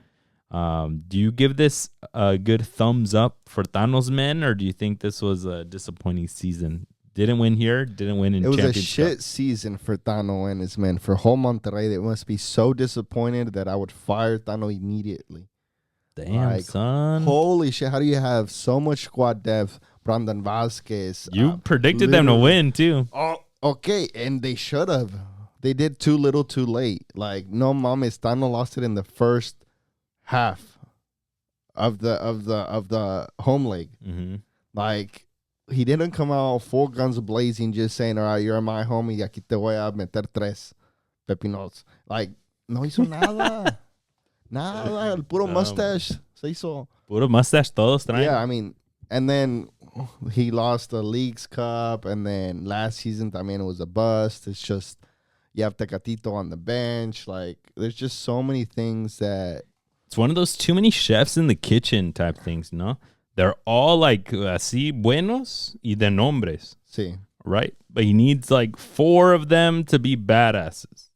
Do you give this a good thumbs up for Thanos men, or do you think this was a disappointing season? Didn't win here, didn't win in Champions Cup. It was a shit season for Tano and his men. For whole Monterrey, they must be so disappointed that I would fire Tano immediately. Damn, son. Holy shit, how do you have so much squad depth? Brandon Vasquez. You predicted them to win, too. Oh, okay, and they should have. They did too little too late. Like, no mames, Tano lost it in the first half of the home leg. Mm-hmm. Like, he didn't come out full guns blazing just saying, all right, you're my homie, aquí te voy a meter 3 pepinos. Like, no hizo nada. Nada, el puro mustache se hizo. Puro mustache todos traen. Yeah, I mean, and then he lost the Leagues Cup, and then last season también it was a bust. It's just, you have Tecatito on the bench. Like, there's just so many things that... It's one of those too many chefs in the kitchen type things, no? They're all like así buenos y de nombres. Sí. Right? But he needs like 4 of them to be badasses.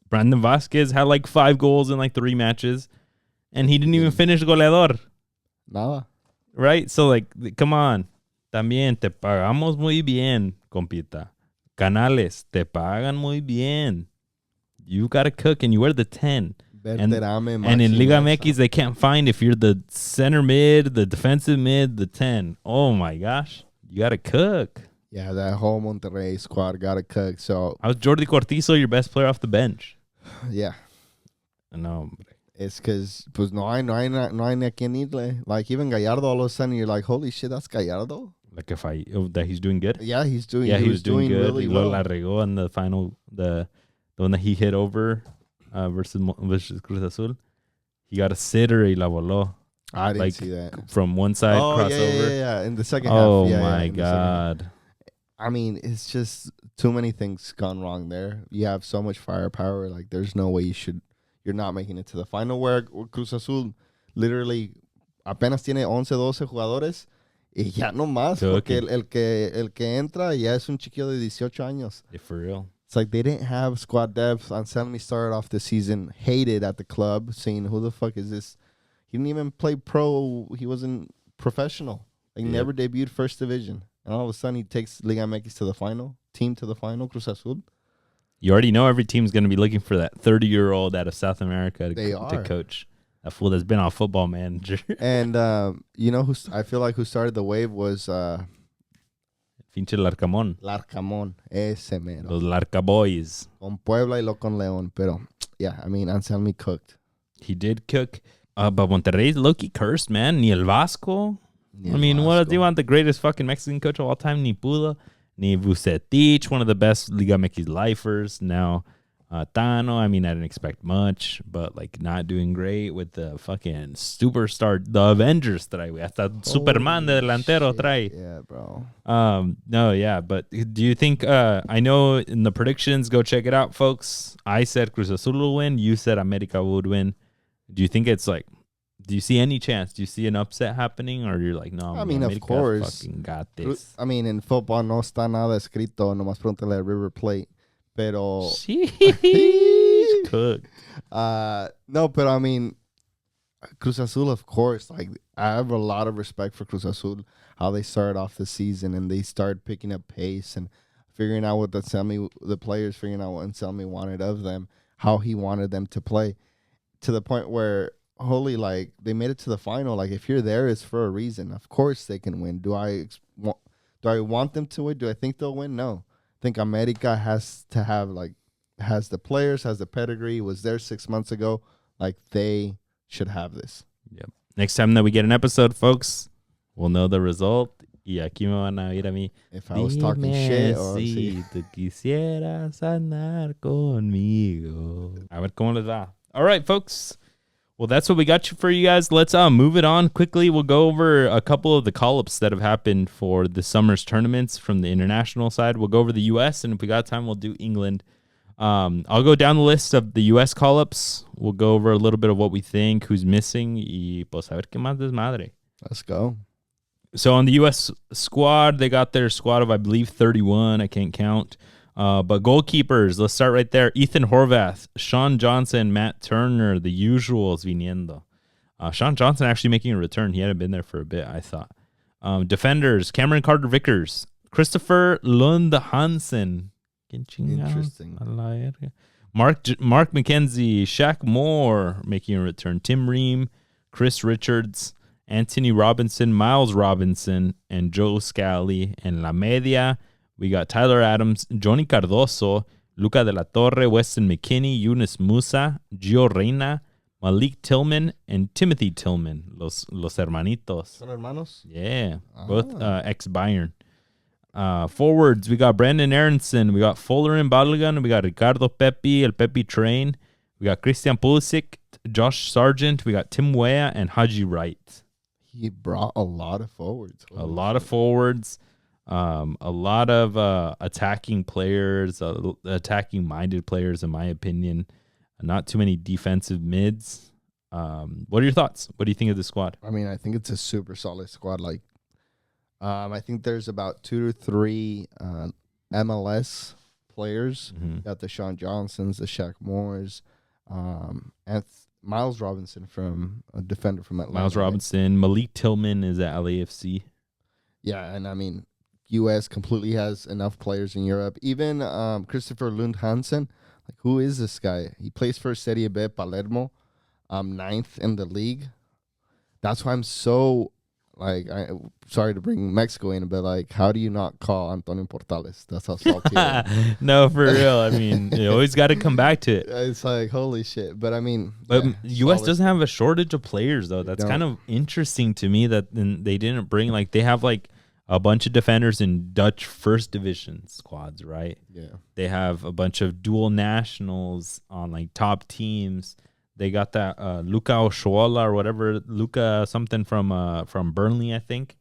Brandon Vasquez had like 5 goals in like 3 matches, and he didn't even finish goleador. Nada. Right? So like, come on. También te pagamos muy bien, compita. Canales, te pagan muy bien. You got to cook, and you wear the 10. And in Liga MX, they can't find if you're the center mid, the defensive mid, the 10. Oh, my gosh. You got to cook. Yeah, that whole Monterrey squad got to cook. So how's Jordi Cortizo your best player off the bench? Yeah. No. It's because pues no hay ni a quien irle. Like, even Gallardo, all of a sudden, you're like, holy shit, that's Gallardo? Like, that he's doing good? Yeah, he was doing good. Really well. La regó in the final, the one that he hit over. Versus Cruz Azul, he got a sitter y la voló. I didn't see that. From one side, crossover. Yeah. In the second half. Oh, my God. I mean, it's just too many things gone wrong there. You have so much firepower. Like, there's no way you're not making it to the final, where Cruz Azul literally apenas tiene 11, 12 jugadores y ya no más. Porque el que entra ya es un chiquillo de 18 años. Yeah, for real. It's like they didn't have squad depth. Anselmi started off the season hated at the club, saying, who the fuck is this? He didn't even play pro. He wasn't professional. Like, never debuted first division. And all of a sudden, he takes Liga MX to the final, Cruz Azul. You already know every team's going to be looking for that 30-year-old out of South America to coach. That fool that's been on Football Manager. And, you know, I feel like who started the wave was... Pinche Larcamón. Ese mero. Los Larca Boys. Con Puebla y lo con León. Pero, yeah, I mean, Anselmi cooked. He did cook. But Monterrey's low-key cursed, man. Ni el Vasco. What do you want? The greatest fucking Mexican coach of all time? Ni pudo. Ni Vucetich, one of the best Liga MX lifers. Now, Tano. I didn't expect much, but like not doing great with the fucking superstar, the Avengers trae. Hasta Superman de delantero trae. Yeah, bro. No, yeah, but do you think? I know in the predictions, go check it out, folks. I said Cruz Azul will win. You said America would win. Do you think it's like? Do you see any chance? Do you see an upset happening, or you're like, no? America of course, fucking got this. In football no está nada escrito. Nomás pregúntale a River Plate. Pero cooked. No, but Cruz Azul, of course. Like, I have a lot of respect for Cruz Azul, how they started off the season and they started picking up pace and figuring out what the players figuring out what Anselmi wanted of them, how he wanted them to play, to the point where like they made it to the final. Like, if you're there, it's for a reason. Of course they can win. Do I want them to win? Do I think they'll win? No. I think America has the players, has the pedigree, was there 6 months ago. Like, they should have this. Yep. Next time that we get an episode, folks, we'll know the result. Y aquí me van a oír a mí. If I was talking shit. Si tú quisieras andar conmigo. A ver cómo les va. All right, folks. Well, that's what we got for you guys. Let's move it on quickly. We'll go over a couple of the call-ups that have happened for the summer's tournaments from the international side. We'll go over the U.S., and if we got time, we'll do England. I'll go down the list of the U.S. call-ups. We'll go over a little bit of what we think, who's missing, y pues a ver qué más desmadre. Let's go. So on the U.S. squad, they got their squad of, I believe, 31. I can't count. But goalkeepers, let's start right there. Ethan Horvath, Sean Johnson, Matt Turner, the usuals viniendo. Sean Johnson actually making a return. He hadn't been there for a bit, I thought. Defenders, Cameron Carter-Vickers, Christopher Lund Hansen. Interesting. Mark McKenzie, Shaq Moore making a return. Tim Ream, Chris Richards, Anthony Robinson, Miles Robinson, and Joe Scally. And La Media, we got Tyler Adams, Johnny Cardoso, Luca de la Torre, Weston McKinney, Yunus Musa, Gio Reyna, Malik Tillman, and Timothy Tillman, los hermanitos. Son hermanos? Yeah, both ex-Bayern. Forwards, we got Brandon Aronson, we got Fuller and Balogun, we got Ricardo Pepi, El Pepi Train, we got Christian Pulisic, Josh Sargent, we got Tim Weah, and Haji Wright. He brought a lot of forwards. A lot of forwards. A lot of attacking players, attacking-minded players, in my opinion. Not too many defensive mids. What are your thoughts? What do you think of the squad? I think it's a super solid squad. Like, I think there's about 2 to 3 MLS players. Mm-hmm. Got the Sean Johnsons, the Shaq Moores, and Miles Robinson, from a defender from Atlanta. Miles Robinson, Malik Tillman is at LAFC. Yeah, and U.S. completely has enough players in Europe. Even Christopher Lund Hansen, like, who is this guy? He plays for Serie B Palermo, 9th in the league. That's why I'm so, like, sorry to bring Mexico in, but, like, how do you not call Antonio Portales? That's how salty I am. No, for real. You always got to come back to it. It's like, holy shit. But, U.S. doesn't have a shortage of players, though. That's kind of interesting to me that they didn't bring, like, they have, like, a bunch of defenders in Dutch first division squads, right? Yeah. They have a bunch of dual nationals on, like, top teams. They got that Luca Oshuola or whatever, Luca something from Burnley, I think.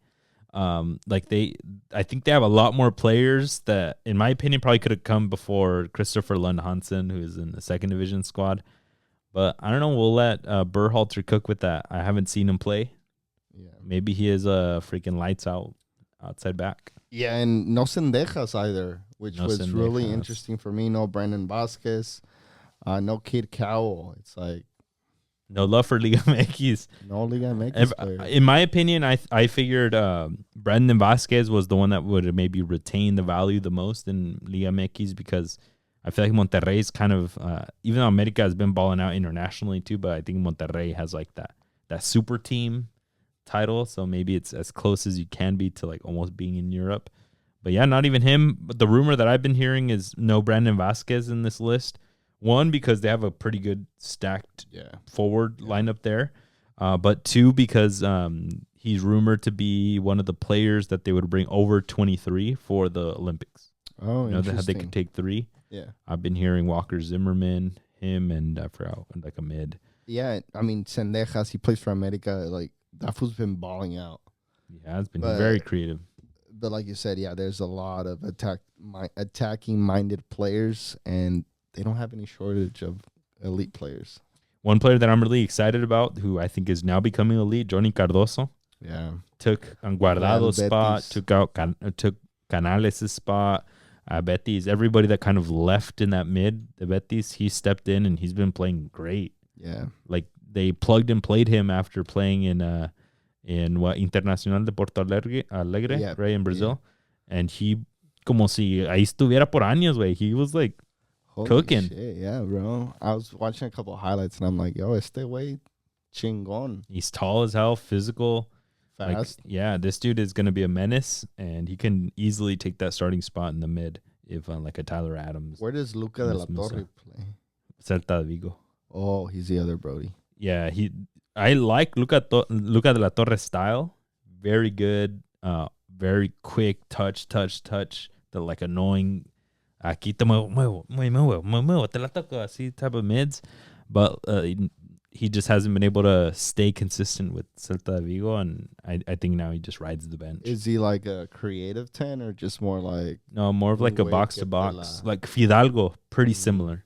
I think they have a lot more players that, in my opinion, probably could have come before Christopher Lund Hansen, who's in the second division squad. But I don't know. We'll let Berhalter cook with that. I haven't seen him play. Yeah. Maybe he is a freaking lights out outside back. Yeah, and no Sendejas either, which was really interesting for me. No Brandon Vasquez, no Kid Cowell. It's like, No love for Liga MX. No Liga MX player. In my opinion, I figured Brandon Vasquez was the one that would maybe retain the value the most in Liga MX because I feel like Monterrey is kind of, even though America has been balling out internationally too, but I think Monterrey has like that super team title. So maybe it's as close as you can be to like almost being in Europe. But yeah, not even him. But the rumor that I've been hearing is no Brandon Vasquez in this list. One, because they have a pretty good stacked forward lineup there. But two, because he's rumored to be one of the players that they would bring over 23 for the Olympics. Oh, they could take 3. Yeah. I've been hearing Walker Zimmerman, him, and I forgot, like a mid. Yeah, I mean, Sendejas, he plays for America. Like, that fool's been balling out. Yeah, it's been very creative. But like you said, yeah, there's a lot of attacking-minded players, and they don't have any shortage of elite players. One player that I'm really excited about, who I think is now becoming elite, Johnny Cardoso. Yeah. Took Guardado's spot, took Canales' spot. Betis, everybody that kind of left in that mid, the Betis, he stepped in and he's been playing great. Yeah. Like they plugged and played him after playing in Internacional de Porto Alegre, right, in Brazil. Yeah. And he, como si ahí estuviera por años, güey. He was like cooking. Shit, yeah, bro. I was watching a couple of highlights and I'm like, yo, este way chingon. He's tall as hell, physical. Fast. Like, yeah, this dude is going to be a menace, and he can easily take that starting spot in the mid if like a Tyler Adams. Where does Luca de la Torre play? Celta de Vigo. Oh, he's the other Brody. Yeah, I like Luca de la Torre's style. Very good, very quick touch. The like annoying, aquí te muevo, te la toco, así type of mids. But he just hasn't been able to stay consistent with Celta de Vigo, and I think now he just rides the bench. Is he like a creative 10 or just more like... No, more of like a box-to-box. Like Fidalgo, pretty similar.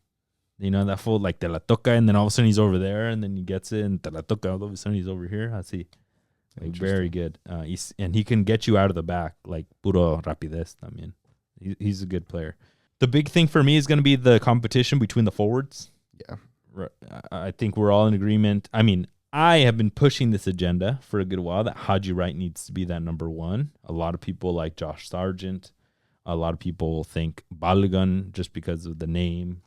You know, that full like te la toca, and then all of a sudden he's over there, and then he gets it, and te la toca, all of a sudden he's over here. I see. Like, very good. And he can get you out of the back, like puro rapidez también. He's a good player. The big thing for me is going to be the competition between the forwards. Yeah. I think we're all in agreement. I mean, I have been pushing this agenda for a good while that Haji Wright needs to be that number one. A lot of people like Josh Sargent. A lot of people think Balogun just because of the name.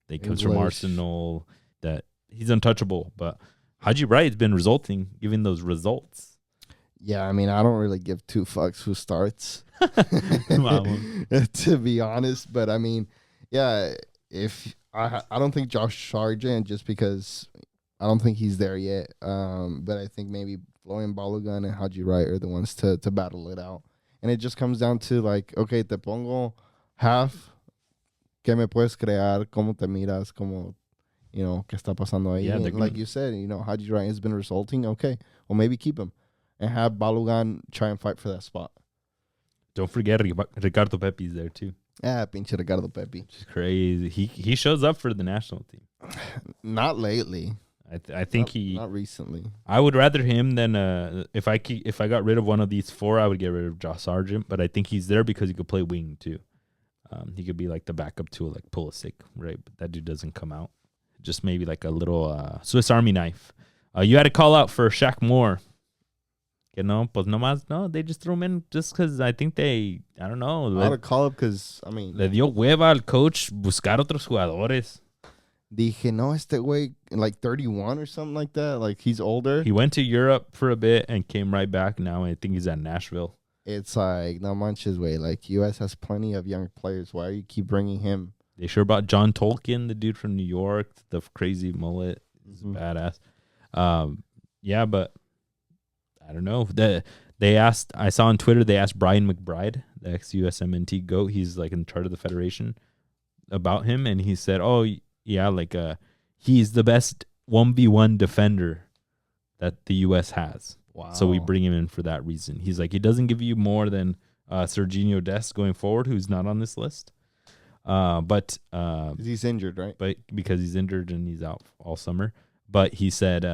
They comes from Arsenal. That he's untouchable. But Haji Wright has been giving those results. Yeah, I mean, I don't really give two fucks who starts, to be honest. But I mean, yeah, if I don't think Josh Sargent, just because I don't think he's there yet. But I think maybe Floyan Balogun and Haji Wright are the ones to battle it out. And it just comes down to like, okay, te pongo half, ¿qué me puedes crear? ¿Cómo te miras? ¿Cómo, qué está pasando ahí? Yeah, like you said, Haji Wright has been resulting. Okay, well, maybe keep him. And have Balogun try and fight for that spot. Don't forget Ricardo Pepi's there too. Yeah, pinche Ricardo Pepi. It's crazy. He shows up for the national team. Not lately. I think not recently. I would rather him than if I got rid of one of these 4, I would get rid of Josh Sargent. But I think he's there because he could play wing too. He could be like the backup to like Pulisic, right? But that dude doesn't come out. Just maybe like a little Swiss Army knife. You had to call out for Shaq Moore. They just threw him in just because I think I don't know. I had to call up because, I mean... Le dio hueva al coach buscar otros jugadores. Dije, no, este güey, like 31 or something like that. Like, he's older. He went to Europe for a bit and came right back. Now I think he's at Nashville. It's like, no manches, way. Like, U.S. has plenty of young players. Why do you keep bringing him? They sure brought John Tolkien, the dude from New York, the crazy mullet. He's badass. Yeah, but... I don't know. I saw on Twitter, they asked Brian McBride, the ex-USMNT GOAT. He's like in charge of the federation, about him. And he said, oh, yeah, like he's the best 1v1 defender that the U.S. has. Wow. So we bring him in for that reason. He's like, he doesn't give you more than Serginho Dest going forward, who's not on this list. But he's injured, right? But because he's injured and he's out all summer. But he said...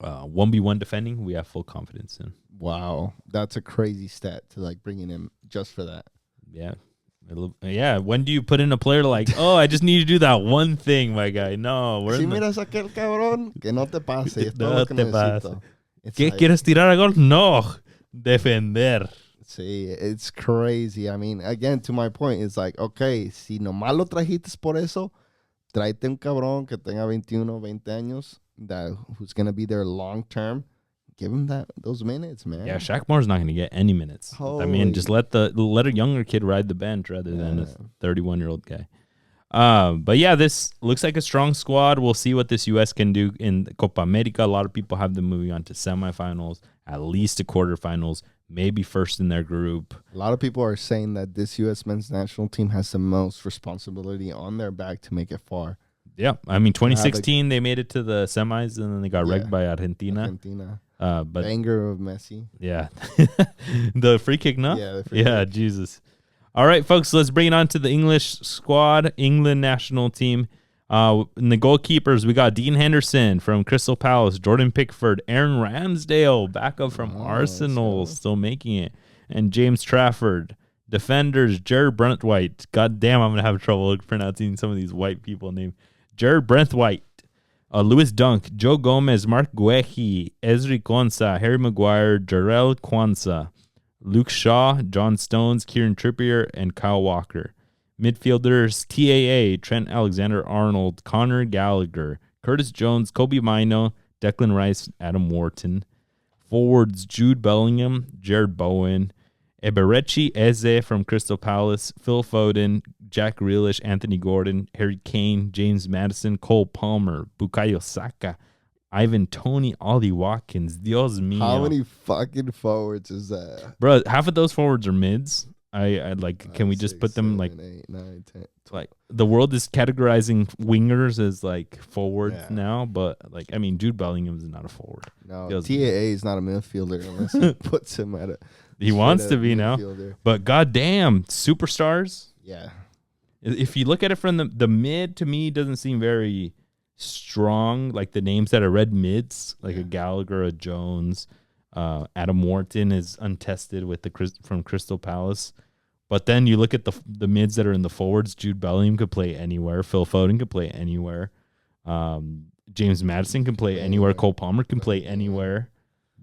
1v1 defending, we have full confidence in. Wow, that's a crazy stat to like bring in him just for that. Yeah, Yeah, when do you put in a player like, oh, I just need to do that one thing, my guy? No, we're Si miras a aquel cabrón, que no te pase. Es todo no lo que te necesito. pase. ¿Qué quieres tirar a gol? No, defender. Sí, it's crazy. I mean, again, to my point, it's like, okay, si nomás lo trajiste por eso, tráete un cabrón que tenga 21, 20 años, who's going to be there long term. Give him those minutes, man. Yeah, Shaq Moore's not going to get any minutes. I mean, just let a younger kid ride the bench rather than a 31-year-old guy. But yeah, this looks like a strong squad. We'll see what this U.S. can do in Copa America. A lot of people have them moving on to semifinals, at least to quarterfinals, maybe first in their group. A lot of people are saying that this U.S. men's national team has the most responsibility on their back to make it far. Yeah, I mean, 2016, they made it to the semis, and then they got wrecked by Argentina. But banger of Messi. Yeah. The free kick, no? Yeah, the free kick. Jesus. All right, folks, let's bring it on to the English squad, England national team. In the goalkeepers, we got Dean Henderson from Crystal Palace, Jordan Pickford, Aaron Ramsdale, backup from Arsenal, still making it, and James Trafford. Defenders, Jared Brentwaite. God damn, I'm going to have trouble pronouncing some of these white people names. Jared Brentwaite. Lewis Dunk, Joe Gomez, Mark Guehi, Ezri Konsa, Harry Maguire, Jarrell Kwanzaa, Luke Shaw, John Stones, Kieran Trippier, and Kyle Walker. Midfielders, TAA, Trent Alexander-Arnold, Connor Gallagher, Curtis Jones, Kobe Mino, Declan Rice, Adam Wharton. Forwards, Jude Bellingham, Jared Bowen, Eberechi Eze from Crystal Palace, Phil Foden, Jack Grealish, Anthony Gordon, Harry Kane, James Madison, Cole Palmer, Bukayo Saka, Ivan Toney, Ollie Watkins. Dios mío. How many fucking forwards is that? Bro, half of those forwards are mids. I like, can we just put them 7, 8, 9, 10, like, the world is categorizing wingers as like forwards now, but like, I mean, Jude Bellingham is not a forward. No, TAA is not a midfielder unless he puts him at a. He wants to be now, but goddamn, superstars. Yeah. If you look at it from the mid, to me, doesn't seem very strong. Like the names that are red mids, like a Gallagher, a Jones, Adam Wharton is untested with from Crystal Palace. But then you look at the mids that are in the forwards. Jude Bellingham could play anywhere. Phil Foden could play anywhere. James Madison can play anywhere. Cole Palmer can play anywhere.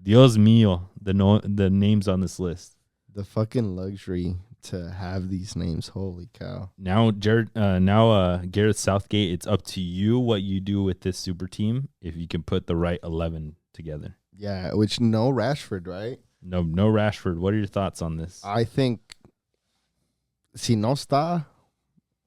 Dios mío, the names on this list. The fucking luxury to have these names. Holy cow. Now, Gareth Southgate, it's up to you what you do with this super team if you can put the right 11 together. Yeah, which no Rashford, right? No Rashford. What are your thoughts on this? I think si no está,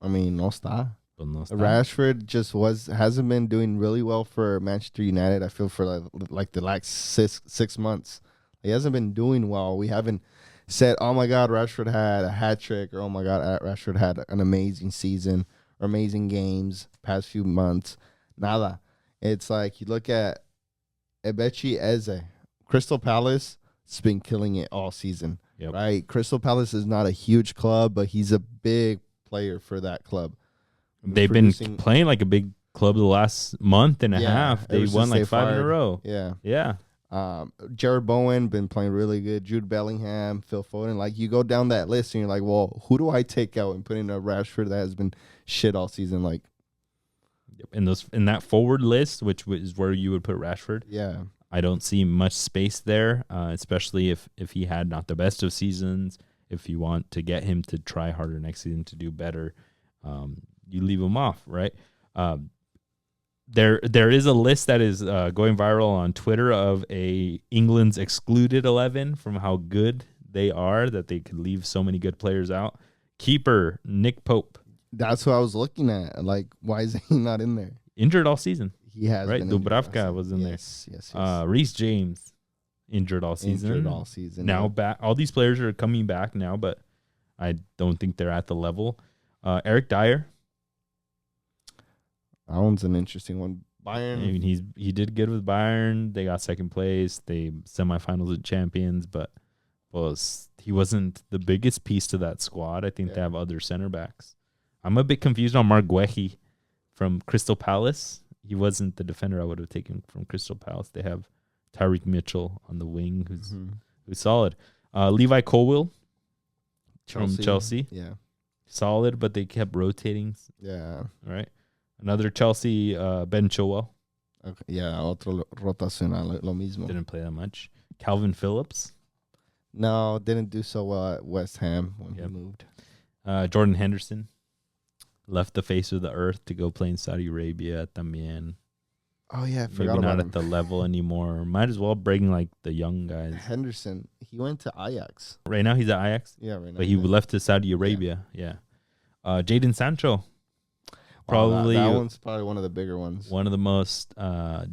no está. Rashford just hasn't been doing really well for Manchester United. I feel for like the last six months. He hasn't been doing well. We haven't said, oh my God, Rashford had a hat trick, or oh my God, Rashford had an amazing season or amazing games past few months. Nada. It's like you look at Ebechi Eze. Crystal Palace has been killing it all season. Yep. Right? Crystal Palace is not a huge club, but he's a big player for that club. They've been playing like a big club the last month and a half. They won like 5 in a row. Yeah. Jared Bowen been playing really good. Jude Bellingham, Phil Foden. Like you go down that list and you're like, well, who do I take out and put in a Rashford that has been shit all season? Like in that forward list, which is where you would put Rashford. Yeah. I don't see much space there, especially if he had not the best of seasons. If you want to get him to try harder next season to do better, you leave him off, right? There is a list that is going viral on Twitter of England's excluded 11 from how good they are, that they could leave so many good players out. Keeper, Nick Pope. That's who I was looking at. Like, why is he not in there? Injured all season. He has right? been Dubravka was in there. Yes. Reece James, injured all season. Now back. All these players are coming back now, but I don't think they're at the level. Eric Dyer. That one's an interesting one. Bayern. I mean, he did good with Bayern. They got second place. They semifinals of champions, but he wasn't the biggest piece to that squad. I think they have other center backs. I'm a bit confused on Mark Guehi from Crystal Palace. He wasn't the defender I would have taken from Crystal Palace. They have Tyreek Mitchell on the wing, who's solid. Levi Colwill from Chelsea. Yeah. solid, but they kept rotating. Yeah. All right. Another Chelsea, Ben Chilwell. Okay. Yeah, otro rotacional, lo mismo. Didn't play that much. Calvin Phillips. No, didn't do so well at West Ham when he moved. Jordan Henderson. Left the face of the earth to go play in Saudi Arabia también. Oh, yeah, I forgot Maybe about not him. at the level anymore. Might as well bring like the young guys. Henderson, he went to Ajax. Right now he's at Ajax. Yeah, right now. But he left to Saudi Arabia. Yeah. Jadon Sancho. Probably that one's probably one of the bigger ones. One of the most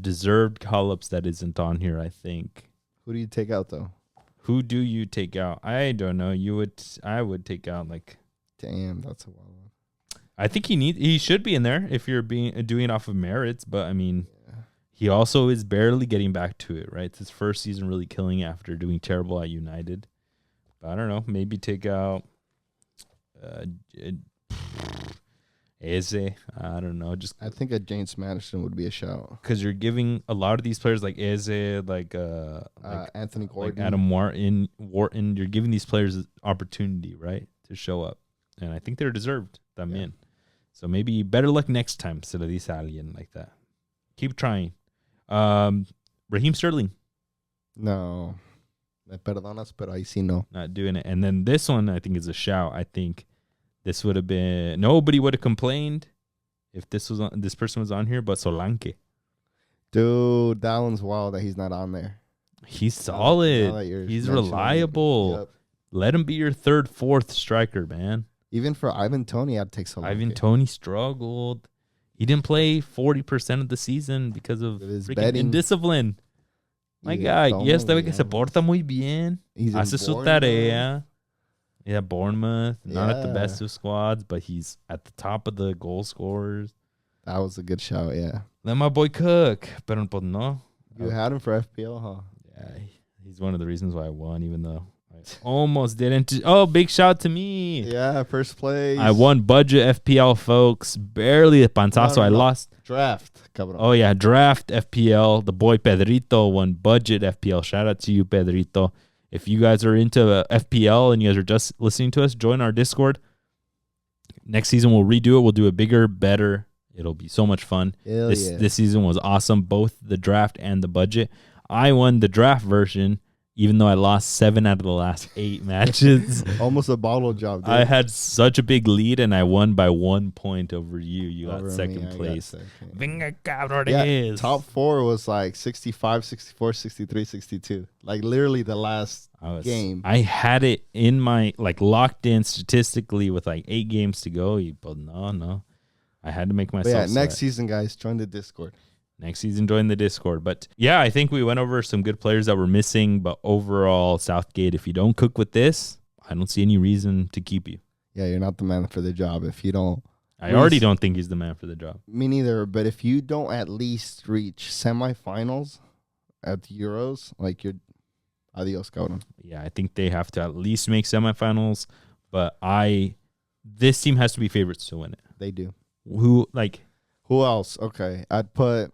deserved call-ups that isn't on here, I think. Who do you take out though? Who do you take out? I don't know. I would take out like. Damn, that's a wild one. I think he should be in there if you're doing it off of merits, but I mean, he also is barely getting back to it, right? It's his first season really killing after doing terrible at United. But I don't know. Maybe take out Eze. I don't know. I think a James Madison would be a shout. Because you're giving a lot of these players like Eze, like Anthony Gordon, like Adam Wharton. You're giving these players opportunity, right, to show up, and I think they're deserved. También. So maybe better luck next time. Se le dice a alguien like that. Keep trying. Raheem Sterling. No. Me perdonas, pero ahí sí no. Not doing it. And then this one I think is a shout. I think this would have been nobody would have complained if this person was on here, but Solanke. Dude, that one's wild that he's not on there. He's solid. He's reliable. Yep. Let him be your third, fourth striker, man. Even for Ivan Toney, I'd take Solanke. Ivan Toney struggled. He didn't play 40% of the season because of freaking indiscipline. My God, yes, sabe que se porta muy bien. Hace su tarea. Yeah, Bournemouth. Not at the best of squads, but he's at the top of the goal scorers. That was a good shout, yeah. Let my boy cook. Pero pues no. You had him for FPL, huh? Yeah, he's one of the reasons why I won, even though I almost didn't. Oh, big shout to me. Yeah, first place. I won budget FPL, folks. Barely a panzazo. I lost. Draft. Oh, yeah, draft FPL. The boy Pedrito won budget FPL. Shout out to you, Pedrito. If you guys are into FPL and you guys are just listening to us, join our Discord. Next season, we'll redo it. We'll do it bigger, better. It'll be so much fun. This season was awesome, both the draft and the budget. I won the draft version, even though I lost 7 out of the last 8 matches. Almost a bottle job, dude. I had such a big lead, and I won by 1 point over you. You got second place. Venga, cabrones. Yeah, top 4 was like 65, 64, 63, 62. Like literally the last game. I had it in my, like, locked in statistically with like 8 games to go. But no. I had to make myself. But next season, guys, join the Discord. Next season, join the Discord. But yeah, I think we went over some good players that were missing. But overall, Southgate, if you don't cook with this, I don't see any reason to keep you. Yeah, you're not the man for the job if you don't. I already don't think he's the man for the job. Me neither. But if you don't at least reach semifinals at the Euros, like you're adios, cabrón. Yeah, I think they have to at least make semifinals. But this team has to be favorites to win it. They do. Who else? Okay, I'd put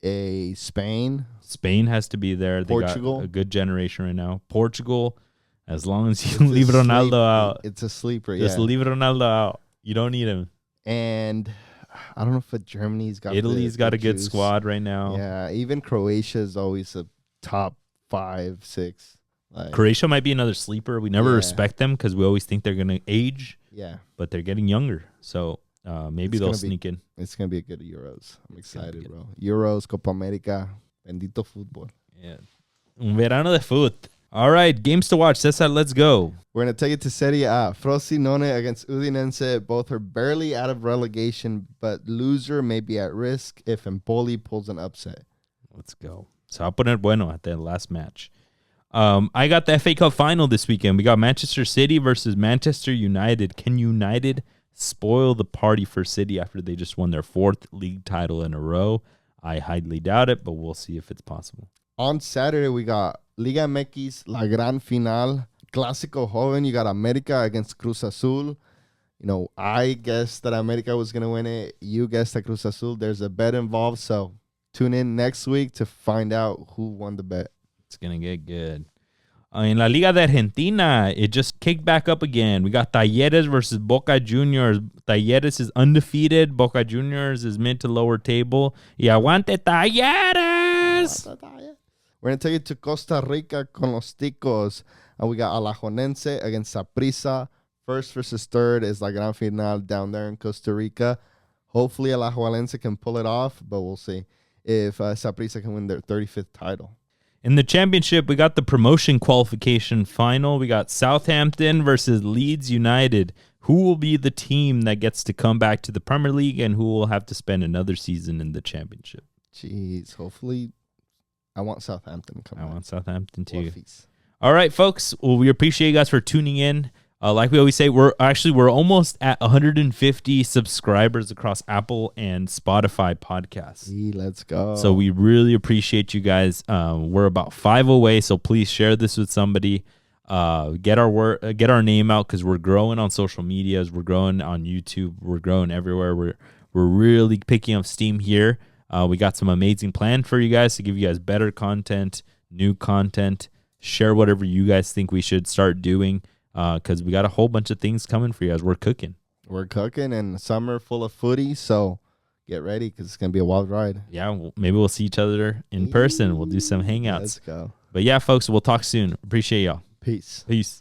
a Spain. Spain has to be there. Portugal. They got a good generation right now. Portugal, as long as you leave Ronaldo out. It's a sleeper, Just leave Ronaldo out. You don't need him. And I don't know if Germany's got Italy's got a good squad right now. Yeah, even Croatia is always a top 5, 6. Croatia might be another sleeper. We never respect them because we always think they're going to age. Yeah. But they're getting younger. So maybe they'll sneak in. It's going to be a good Euros. I'm excited, bro. Euros, Copa America, bendito fútbol. Yeah. Un verano de fut. All right, games to watch. Cesar, let's go. We're going to take it to Serie A. Frosinone against Udinese. Both are barely out of relegation, but loser may be at risk if Empoli pulls an upset. Let's go. So I'll poner bueno at the last match. I got the FA Cup final this weekend. We got Manchester City versus Manchester United. Can United spoil the party for City after they just won their 4th league title in a row? I highly doubt it, but we'll see if it's possible. On Saturday, we got Liga MX, La Gran Final, Clásico Joven. You got America against Cruz Azul. You know, I guessed that America was going to win it. You guessed that Cruz Azul. There's a bet involved, so tune in next week to find out who won the bet. It's going to get good. In La Liga de Argentina, it just kicked back up again. We got Talleres versus Boca Juniors. Talleres is undefeated. Boca Juniors is mid to lower table. Y aguante Talleres! We're going to take it to Costa Rica con los Ticos. And we got Alajuelense against Saprissa. First versus third is La Gran Final down there in Costa Rica. Hopefully Alajuelense can pull it off, but we'll see if Saprissa can win their 35th title. In the championship, we got the promotion qualification final. We got Southampton versus Leeds United. Who will be the team that gets to come back to the Premier League and who will have to spend another season in the championship? Jeez, hopefully I want Southampton to come back. I want Southampton too. Wolfies. All right, folks. Well, we appreciate you guys for tuning in. Like we always say, we're almost at 150 subscribers across Apple and Spotify podcasts. Let's go. So we really appreciate you guys. We're about 5 away, so please share this with somebody. Get our name out because we're growing on social medias. We're growing on YouTube. We're growing everywhere. We're really picking up steam here. We got some amazing plans for you guys to give you guys better content, new content. Share whatever you guys think we should start doing. Because we got a whole bunch of things coming for you guys. We're cooking and summer full of footy, so get ready because it's going to be a wild ride. Yeah, maybe we'll see each other in person. We'll do some hangouts. Let's go. But yeah, folks, we'll talk soon. Appreciate y'all. Peace. Peace.